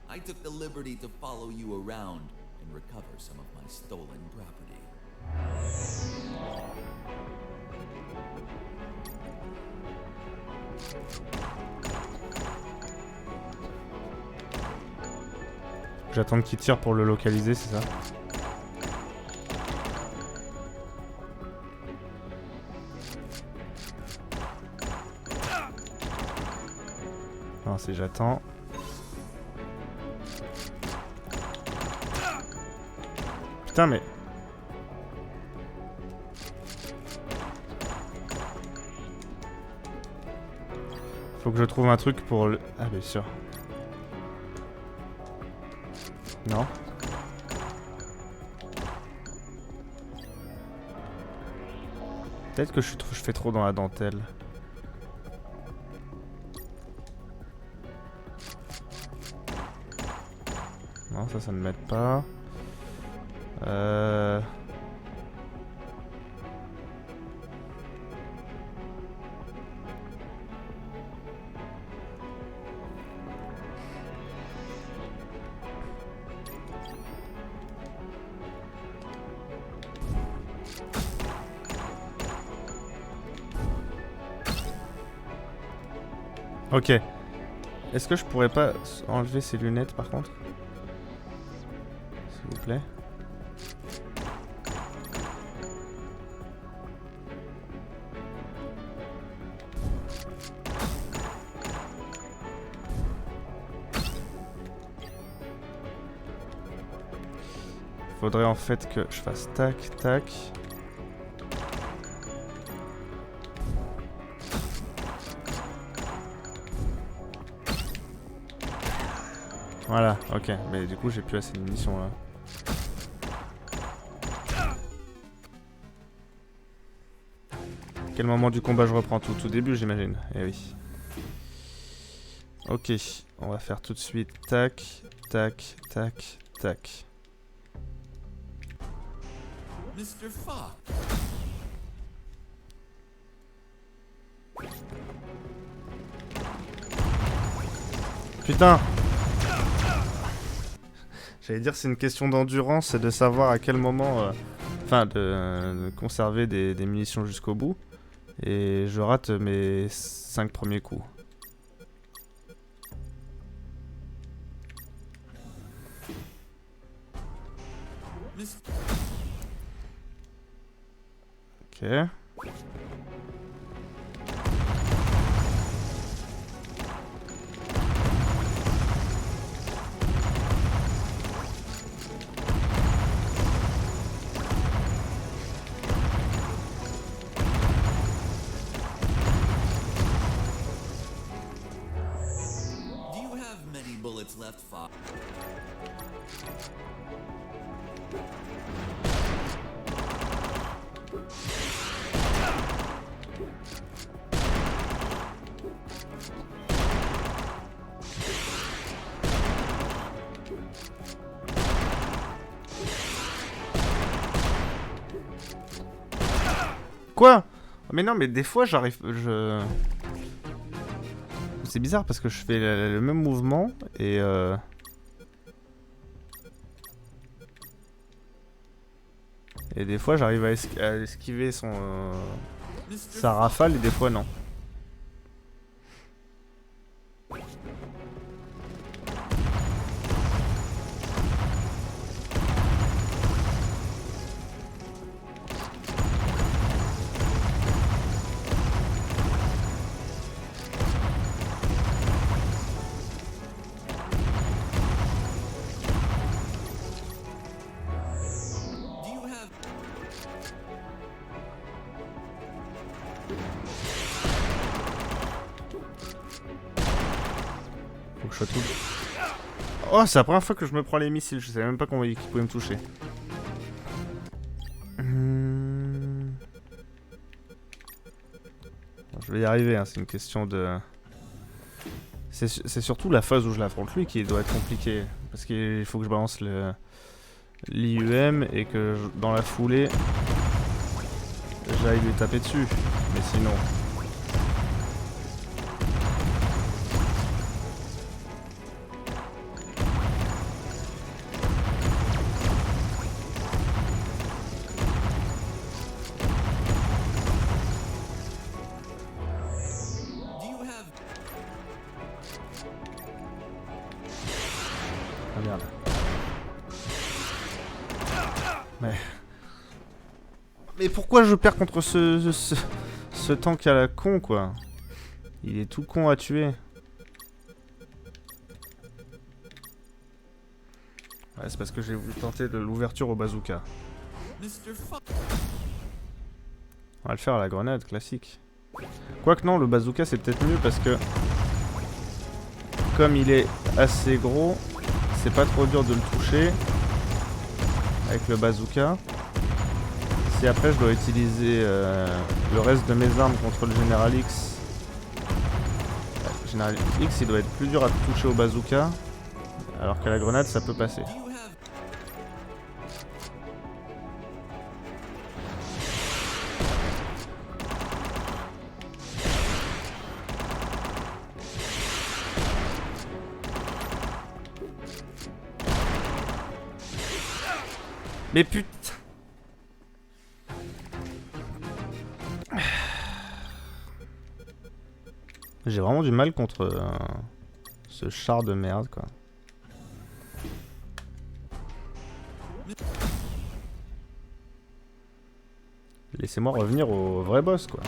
I took the liberty to follow you around and recover some of my stolen property. J'attends qu'il tire pour le localiser, c'est ça? Non, c'est j'attends. Putain, mais... Faut que je trouve un truc pour le... Ah, bien sûr. Non. Peut-être que je fais trop dans la dentelle. Non, ça ne m'aide pas. Ok. Est-ce que je pourrais pas enlever ces lunettes par contre? S'il vous plaît. Faudrait en fait que je fasse tac, tac. Voilà, ok, mais du coup j'ai plus assez de munitions là. Quel moment du combat je reprends? Tout début j'imagine, eh oui. Ok, on va faire tout de suite tac, tac, tac, tac. Mr. Fox. Putain! J'allais dire c'est une question d'endurance et de savoir à quel moment... Enfin, de conserver des munitions jusqu'au bout. Et je rate mes 5 premiers coups. Ok. Do you have many bullets left, Fox? Quoi? Mais non, mais des fois j'arrive... C'est bizarre parce que je fais le même mouvement et... Et des fois j'arrive à esquiver son... sa rafale et des fois non. Faut que je sois tout... Oh, c'est la première fois que je me prends les missiles, je savais même pas qu'ils pouvaient me toucher. Je vais y arriver, hein, c'est une question de... C'est surtout la phase où je l'affronte lui qui doit être compliquée. Parce qu'il faut que je balance l'IUM et que dans la foulée, j'aille lui taper dessus. Mais sinon... Ah merde. Mais pourquoi je perds contre ce tank à la con, quoi? Il est tout con à tuer. Ouais, c'est parce que j'ai voulu tenter de l'ouverture au bazooka. On va le faire à la grenade, classique. Quoique non, le bazooka c'est peut-être mieux parce que... Comme il est assez gros, c'est pas trop dur de le toucher. Avec le bazooka. Si après je dois utiliser le reste de mes armes contre le Général X. Le Général X il doit être plus dur à toucher au bazooka. Alors qu'à la grenade ça peut passer. Mais putain. J'ai vraiment du mal contre ce char de merde, quoi. Laissez-moi revenir au vrai boss, quoi.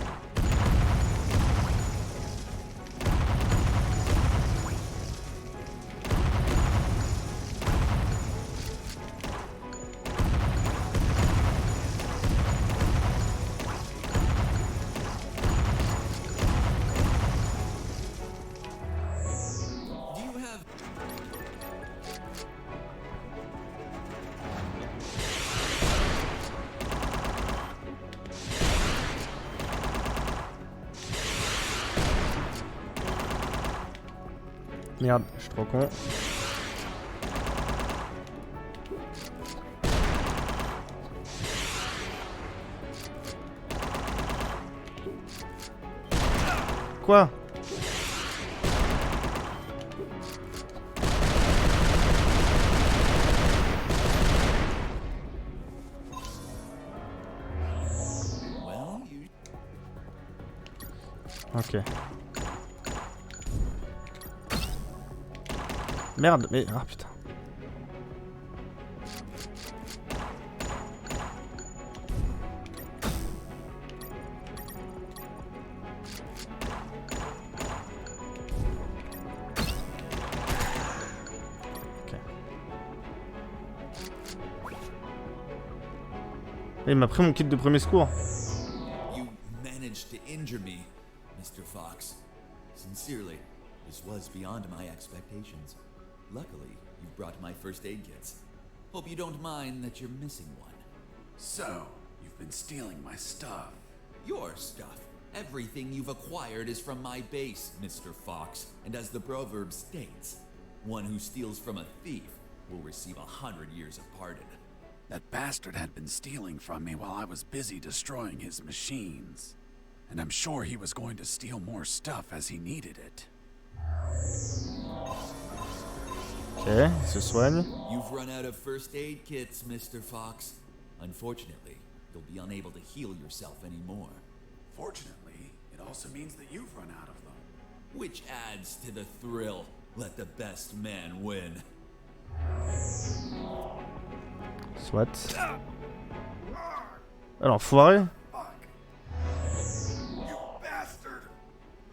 Merde, je suis trop con. Quoi? Ok. Merde, mais... Ah putain. Ok. Et il m'a pris mon kit de premier secours. You managed to injure me, Mr. Fox. Sincerely, this was beyond my expectations. Luckily, you brought my first aid kits. Hope you don't mind that you're missing one. So, you've been stealing my stuff. Your stuff. Everything you've acquired is from my base, Mr. Fox. And as the proverb states, one who steals from a thief will receive 100 years of pardon. That bastard had been stealing from me while I was busy destroying his machines. And I'm sure he was going to steal more stuff as he needed it. Ok, il se soigne. You've run out of first aid kits, Mr. Fox. Unfortunately, you'll be unable to heal yourself anymore. Fortunately, it also means that you've run out of them. Which adds to the thrill. Let the best man win. Soit. Ah, l'enfoiré.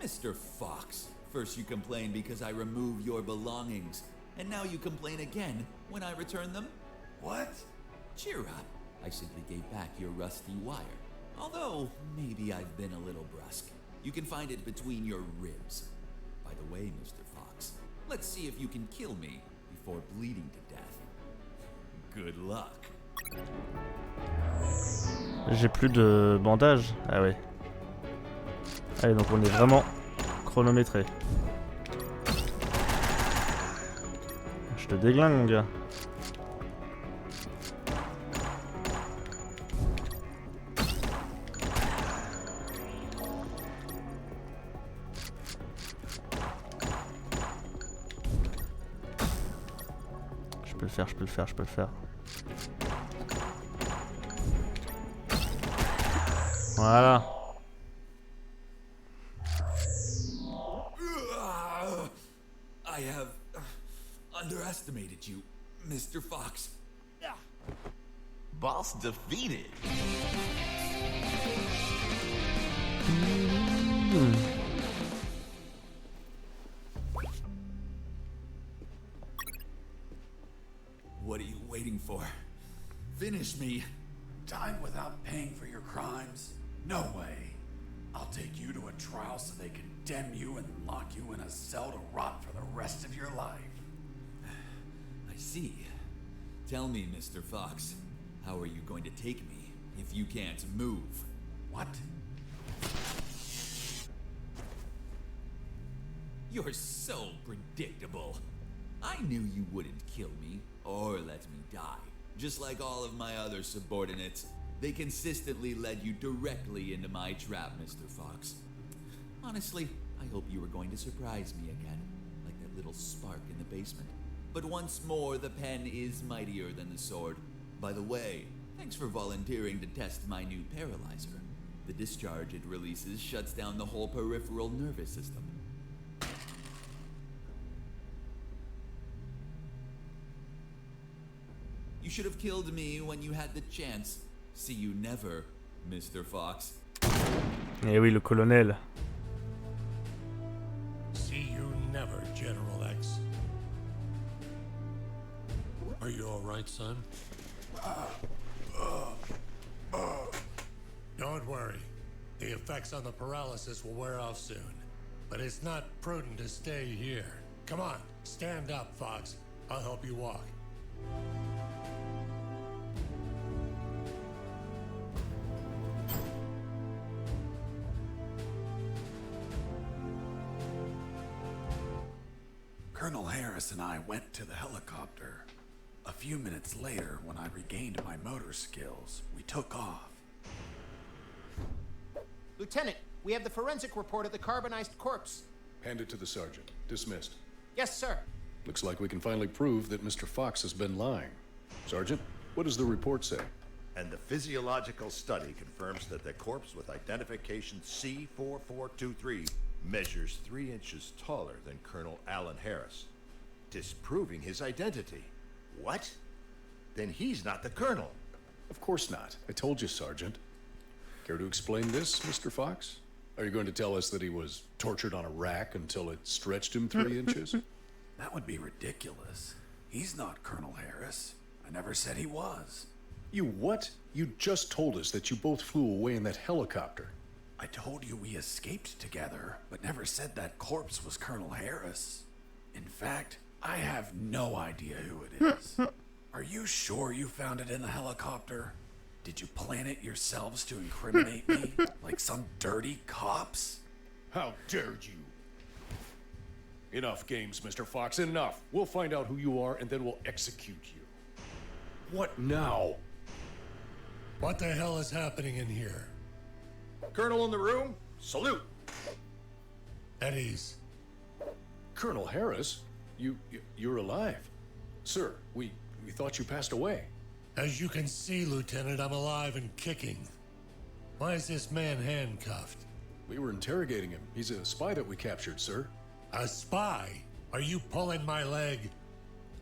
Mr. Fox, first you complain because I remove your belongings, and now you complain again when I return them? What? Cheer up. I simply gave back your rusty wire. Although, maybe I've been a little brusque. You can find it between your ribs. By the way, Mr. Fox, let's see if you can kill me before bleeding to death. Good luck. J'ai plus de bandage. Ah ouais. Allez, donc on est vraiment chronométré. Je te déglingue, mon gars. Je peux le faire, je peux le faire, je peux le faire. Voilà. I have underestimated you, Mr. Fox. Boss defeated. What are you waiting for? Finish me. Time without paying for your crimes? No way. I'll take you to a trial so they condemn you and lock you in a cell to rot for the rest of your life. I see. Tell me, Mr. Fox, how are you going to take me if you can't move? What? You're so predictable. I knew you wouldn't kill me or let me die. Just like all of my other subordinates, they consistently led you directly into my trap, Mr. Fox. Honestly, I hope you were going to surprise me again, like that little spark in the basement. But once more, the pen is mightier than the sword. By the way, thanks for volunteering to test my new paralyzer. The discharge it releases shuts down the whole peripheral nervous system. You should have killed me when you had the chance. See you never, Mr. Fox. Eh oui, le colonel. See you never, General X. Are you all right, son? Don't worry. The effects on the paralysis will wear off soon. But it's not prudent to stay here. Come on, stand up, Fox. I'll help you walk. Colonel Harris and I went to the helicopter. A few minutes later, when I regained my motor skills, we took off. Lieutenant, we have the forensic report of the carbonized corpse. Hand it to the sergeant. Dismissed. Yes, sir. Looks like we can finally prove that Mr. Fox has been lying. Sergeant, what does the report say? And the physiological study confirms that the corpse with identification C4423 measures 3 inches taller than Colonel Alan Harris, disproving his identity. What? Then he's not the colonel. Of course not. I told you, Sergeant. Care to explain this, Mr. Fox? Are you going to tell us that he was tortured on a rack until it stretched him 3 inches? That would be ridiculous. He's not Colonel Harris. I never said he was. You what? You just told us that you both flew away in that helicopter. I told you we escaped together, but never said that corpse was Colonel Harris. In fact, I have no idea who it is. Are you sure you found it in the helicopter? Did you plan it yourselves to incriminate me? Like some dirty cops? How dared you? Enough games, Mr. Fox, enough. We'll find out who you are and then we'll execute you. What now? What the hell is happening in here? Colonel in the room, salute. At ease. Colonel Harris? You're alive. Sir, we thought you passed away. As you can see, Lieutenant, I'm alive and kicking. Why is this man handcuffed? We were interrogating him. He's a spy that we captured, sir. A spy? Are you pulling my leg?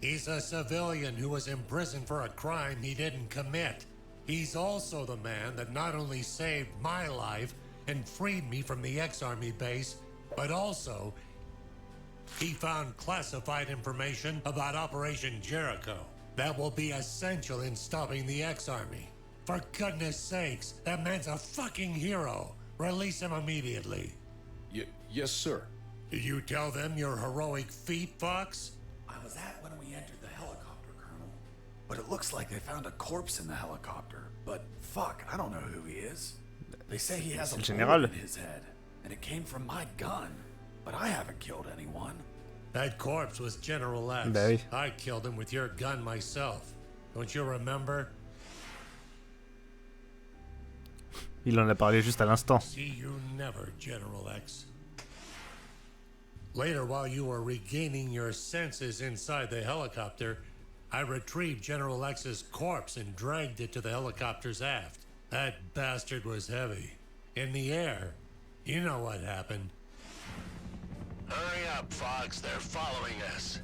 He's a civilian who was imprisoned for a crime he didn't commit. He's also the man that not only saved my life and freed me from the X-Army base, but also he found classified information about Operation Jericho that will be essential in stopping the X-Army. For goodness sakes, that man's a fucking hero. Release him immediately. Yes, sir. Did you tell them your heroic feat, Fox? I was at when we entered the helicopter, Colonel. But it looks like they found a corpse in the helicopter. But fuck, I don't know who he is. They say he has a Général. bullet in his head, and it came from my gun. But I haven't killed anyone. That corpse was General X. Bah oui. I killed him with your gun myself. Don't you remember? Il en a parlé juste à l'instant. See you never, General X. Later, while you were regaining your senses inside the helicopter, I retrieved General X's corpse and dragged it to the helicopter's aft. That bastard was heavy. In the air, you know what happened. Hurry up, Fox. They're following us.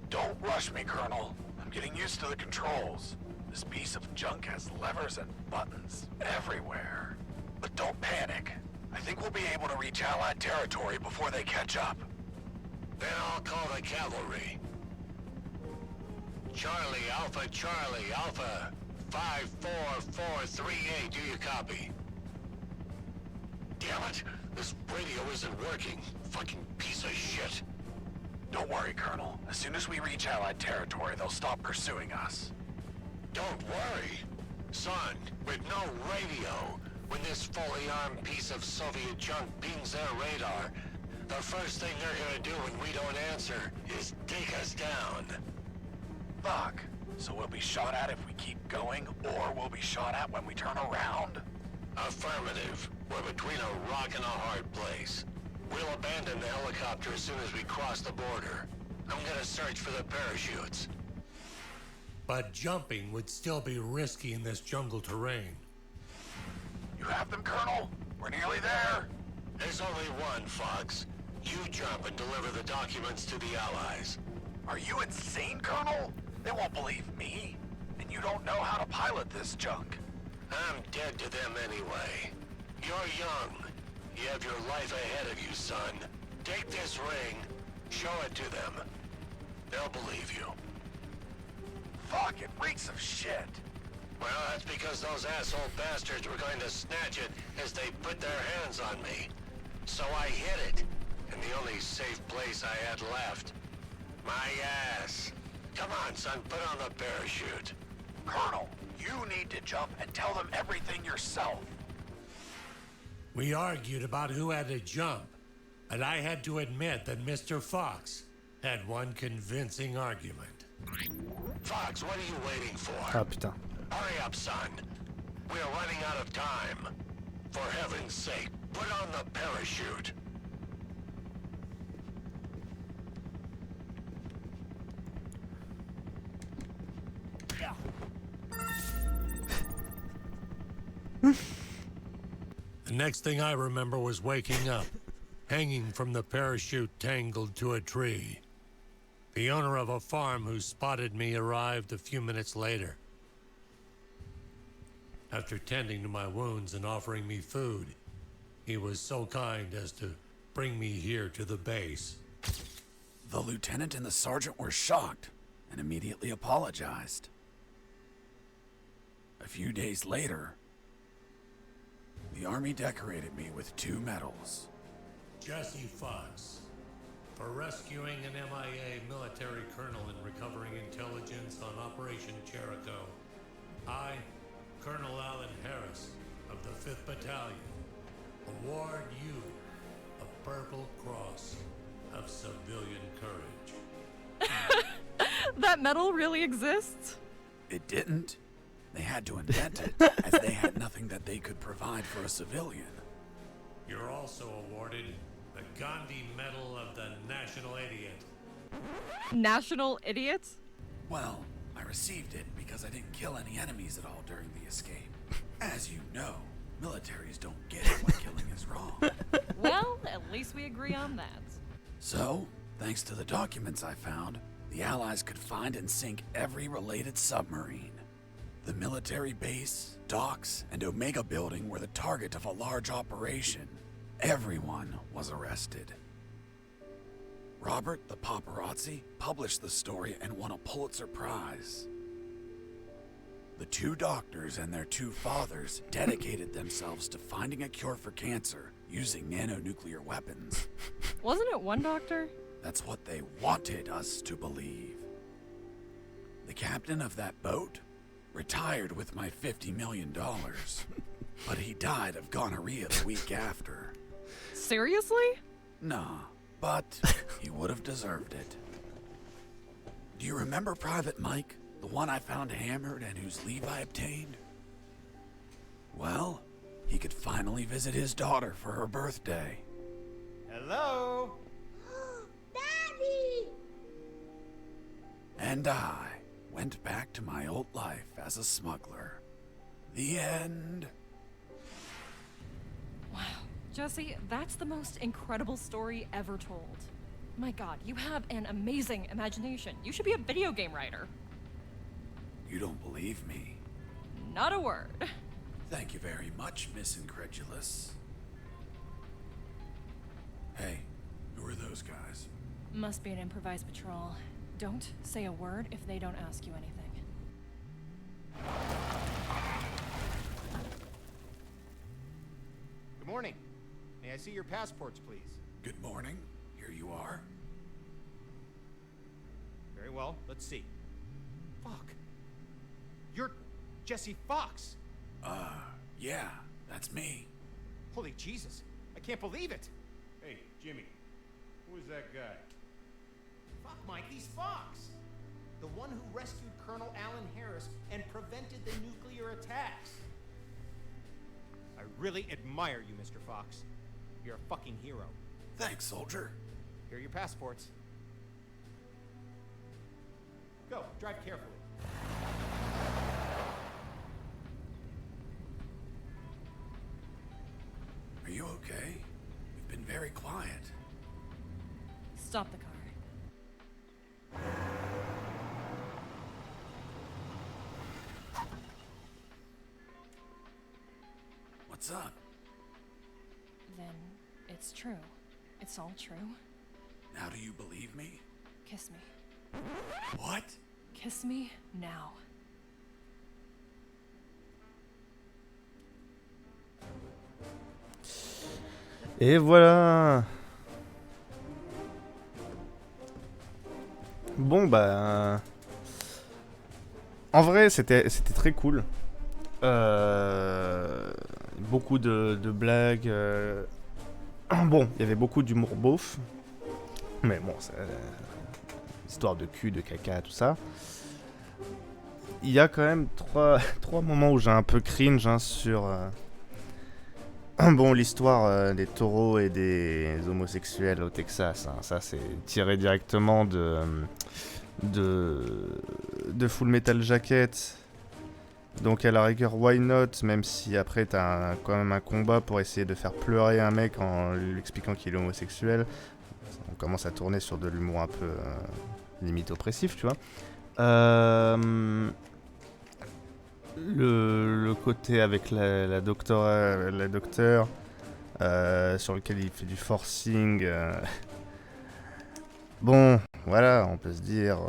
Don't rush me, Colonel. I'm getting used to the controls. This piece of junk has levers and buttons everywhere. But don't panic. I think we'll be able to reach Allied territory before they catch up. Then I'll call the cavalry. Charlie, Alpha 54438. Do you copy? Damn it. This radio isn't working. Fucking piece of shit. Don't worry, Colonel. As soon as we reach Allied territory, they'll stop pursuing us. Don't worry. Son, with no radio, when this fully armed piece of Soviet junk pings their radar, the first thing they're gonna do when we don't answer is take us down. Fuck. So we'll be shot at if we keep going, or we'll be shot at when we turn around? Affirmative. We're between a rock and a hard place. We'll abandon the helicopter as soon as we cross the border. I'm gonna search for the parachutes. But jumping would still be risky in this jungle terrain. You have them, Colonel? We're nearly there. There's only one, Fox. You jump and deliver the documents to the Allies. Are you insane, Colonel? They won't believe me. And you don't know how to pilot this junk. I'm dead to them anyway. You're young. You have your life ahead of you, son. Take this ring, show it to them. They'll believe you. Fuck, it reeks of shit. Well, that's because those asshole bastards were going to snatch it as they put their hands on me. So I hid it, in the only safe place I had left. My ass. Come on, son, put on the parachute. Colonel, you need to jump and tell them everything yourself. We argued about who had to jump, and I had to admit that Mr. Fox had one convincing argument. Fox, what are you waiting for? Ah putain. Hurry up, son. We're running out of time. For heaven's sake, put on the parachute. The next thing I remember was waking up, hanging from the parachute tangled to a tree. The owner of a farm who spotted me arrived a few minutes later. After tending to my wounds and offering me food, he was so kind as to bring me here to the base. The lieutenant and the sergeant were shocked and immediately apologized. A few days later, the Army decorated me with 2 medals. Jesse Fox, for rescuing an MIA military colonel and recovering intelligence on Operation Jericho. I, Colonel Alan Harris of the 5th Battalion, award you a Purple Cross of Civilian Courage. That medal really exists? It didn't. They had to invent it, as they had nothing that they could provide for a civilian. You're also awarded the Gandhi Medal of the National Idiot. National Idiot? Well, I received it because I didn't kill any enemies at all during the escape. As you know, militaries don't get it when killing is wrong. Well, at least we agree on that. So, thanks to the documents I found, the Allies could find and sink every related submarine. The military base, docks, and Omega building were the target of a large operation. Everyone was arrested. Robert, the paparazzi, published the story and won a Pulitzer Prize. The 2 doctors and their 2 fathers dedicated themselves to finding a cure for cancer using nanonuclear weapons. Wasn't it 1 doctor? That's what they wanted us to believe. The captain of that boat retired with my $50 million, but he died of gonorrhea the week after. Seriously? Nah, but he would have deserved it. Do you remember Private Mike, the one I found hammered and whose leave I obtained? Well, he could finally visit his daughter for her birthday. Hello? Daddy! And I went back to my old life as a smuggler. The end. Wow. Jesse, that's the most incredible story ever told. My God, you have an amazing imagination. You should be a video game writer. You don't believe me? Not a word. Thank you very much, Miss Incredulous. Hey, who are those guys? Must be an improvised patrol. Don't say a word if they don't ask you anything. Good morning. May I see your passports, please? Good morning. Here you are. Very well. Let's see. Fuck. You're Jesse Fox. Yeah, that's me. Holy Jesus. I can't believe it. Hey, Jimmy. Who is that guy? Fuck, Mike, he's Fox. The one who rescued Colonel Alan Harris and prevented the nuclear attacks. I really admire you, Mr. Fox. You're a fucking hero. Thanks, soldier. Here are your passports. Go, drive carefully. Are you okay? You've been very quiet. Stop the car. What's up? Then it's true. It's all true. Now do you believe me? Kiss me. What? Kiss me now. Et voilà. Bon bah... En vrai, c'était très cool. Beaucoup de blagues. Bon, il y avait beaucoup d'humour beauf. Mais bon, c'est histoire de cul, de caca, tout ça. Il y a quand même trois moments où j'ai un peu cringe hein, sur bon, l'histoire des taureaux et des homosexuels au Texas. Hein. Ça, c'est tiré directement de Full Metal Jacket. Donc à la rigueur, why not, même si après t'as quand même un combat pour essayer de faire pleurer un mec en lui expliquant qu'il est homosexuel. On commence à tourner sur de l'humour un peu limite oppressif, tu vois. Le côté avec la docteure sur lequel il fait du forcing. Bon, voilà, on peut se dire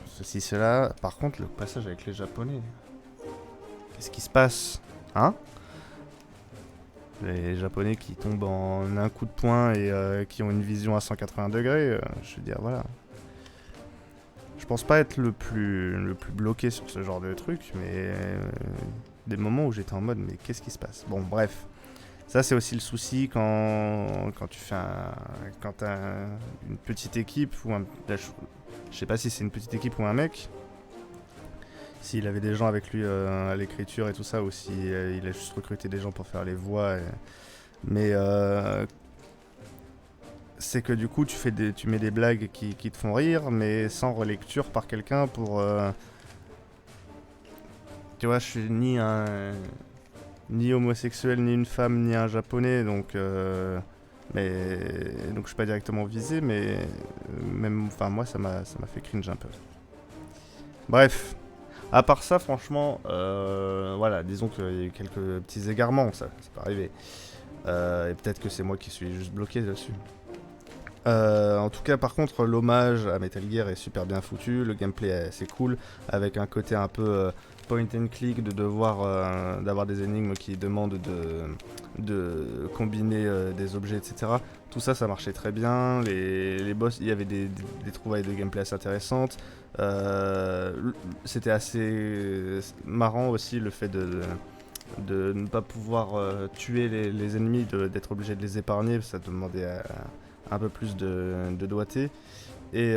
ceci, cela. Par contre, le passage avec les Japonais, qu'est-ce qui se passe, hein? Les Japonais qui tombent en un coup de poing et qui ont une vision à 180 degrés, je veux dire, voilà. Je pense pas être le plus bloqué sur ce genre de truc, mais des moments où j'étais en mode, mais qu'est-ce qui se passe? Bon, bref. Ça, c'est aussi le souci quand tu fais quand t'as une petite équipe ou je sais pas si c'est une petite équipe ou un mec. S'il avait des gens avec lui à l'écriture et tout ça, ou si il a juste recruté des gens pour faire les voix. Mais c'est que du coup, tu mets des blagues qui te font rire, mais sans relecture par quelqu'un pour... Tu vois, je suis ni homosexuel, ni une femme, ni un japonais, donc je suis pas directement visé, mais même, enfin moi ça m'a fait cringe un peu. Bref, à part ça, franchement, voilà, disons qu'il y a eu quelques petits égarements, ça peut arriver, et peut-être que c'est moi qui suis juste bloqué dessus. En tout cas, par contre, l'hommage à Metal Gear est super bien foutu, le gameplay est assez cool, avec un côté un peu point and click, d'avoir des énigmes qui demandent de combiner des objets, etc. Tout ça, ça marchait très bien. Les boss, il y avait des trouvailles de gameplay assez intéressantes. C'était assez marrant aussi le fait de ne pas pouvoir tuer les ennemis, d'être obligé de les épargner, ça demandait un peu plus de doigté. Et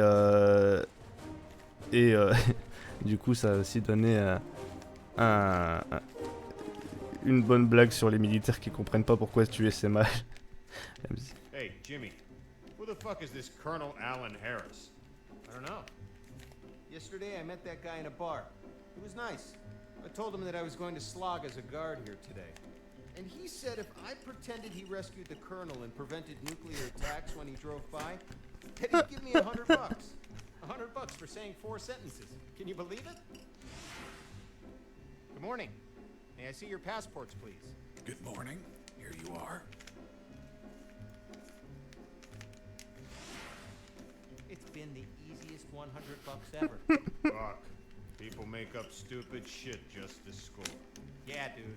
du coup, ça a aussi donné une bonne blague sur les militaires qui comprennent pas pourquoi tuer c'est mal. Hey, Jimmy, who the fuck is this Colonel Alan Harris? I don't know. Yesterday I met that guy in a bar. He was nice. I told him that I was going to slog as a guard here today. And he said if I pretended he rescued the colonel and prevented nuclear attacks when he drove by, that he'd give me $100. $100 for saying 4 sentences. Can you believe it? Good morning. May I see your passports, please? Good morning. Here you are. It's been the easiest $100 ever. Fuck. People make up stupid shit just to score. Yeah, dude.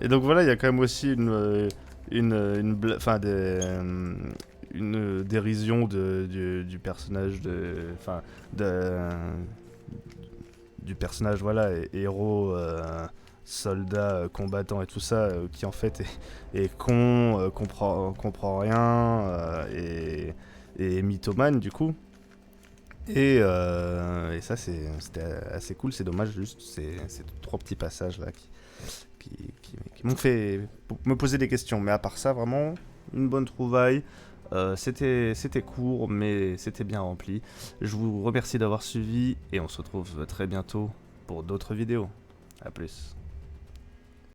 Et donc voilà, il y a quand même aussi une dérision du personnage du personnage, voilà, héros, soldat, combattant et tout ça, qui en fait est con, comprend rien, et mythomane du coup. Et ça c'était assez cool. C'est dommage juste ces 3 petits passages là qui m'ont fait me poser des questions. Mais à part ça, vraiment une bonne trouvaille. C'était court, mais c'était bien rempli. Je vous remercie d'avoir suivi et on se retrouve très bientôt pour d'autres vidéos. A plus.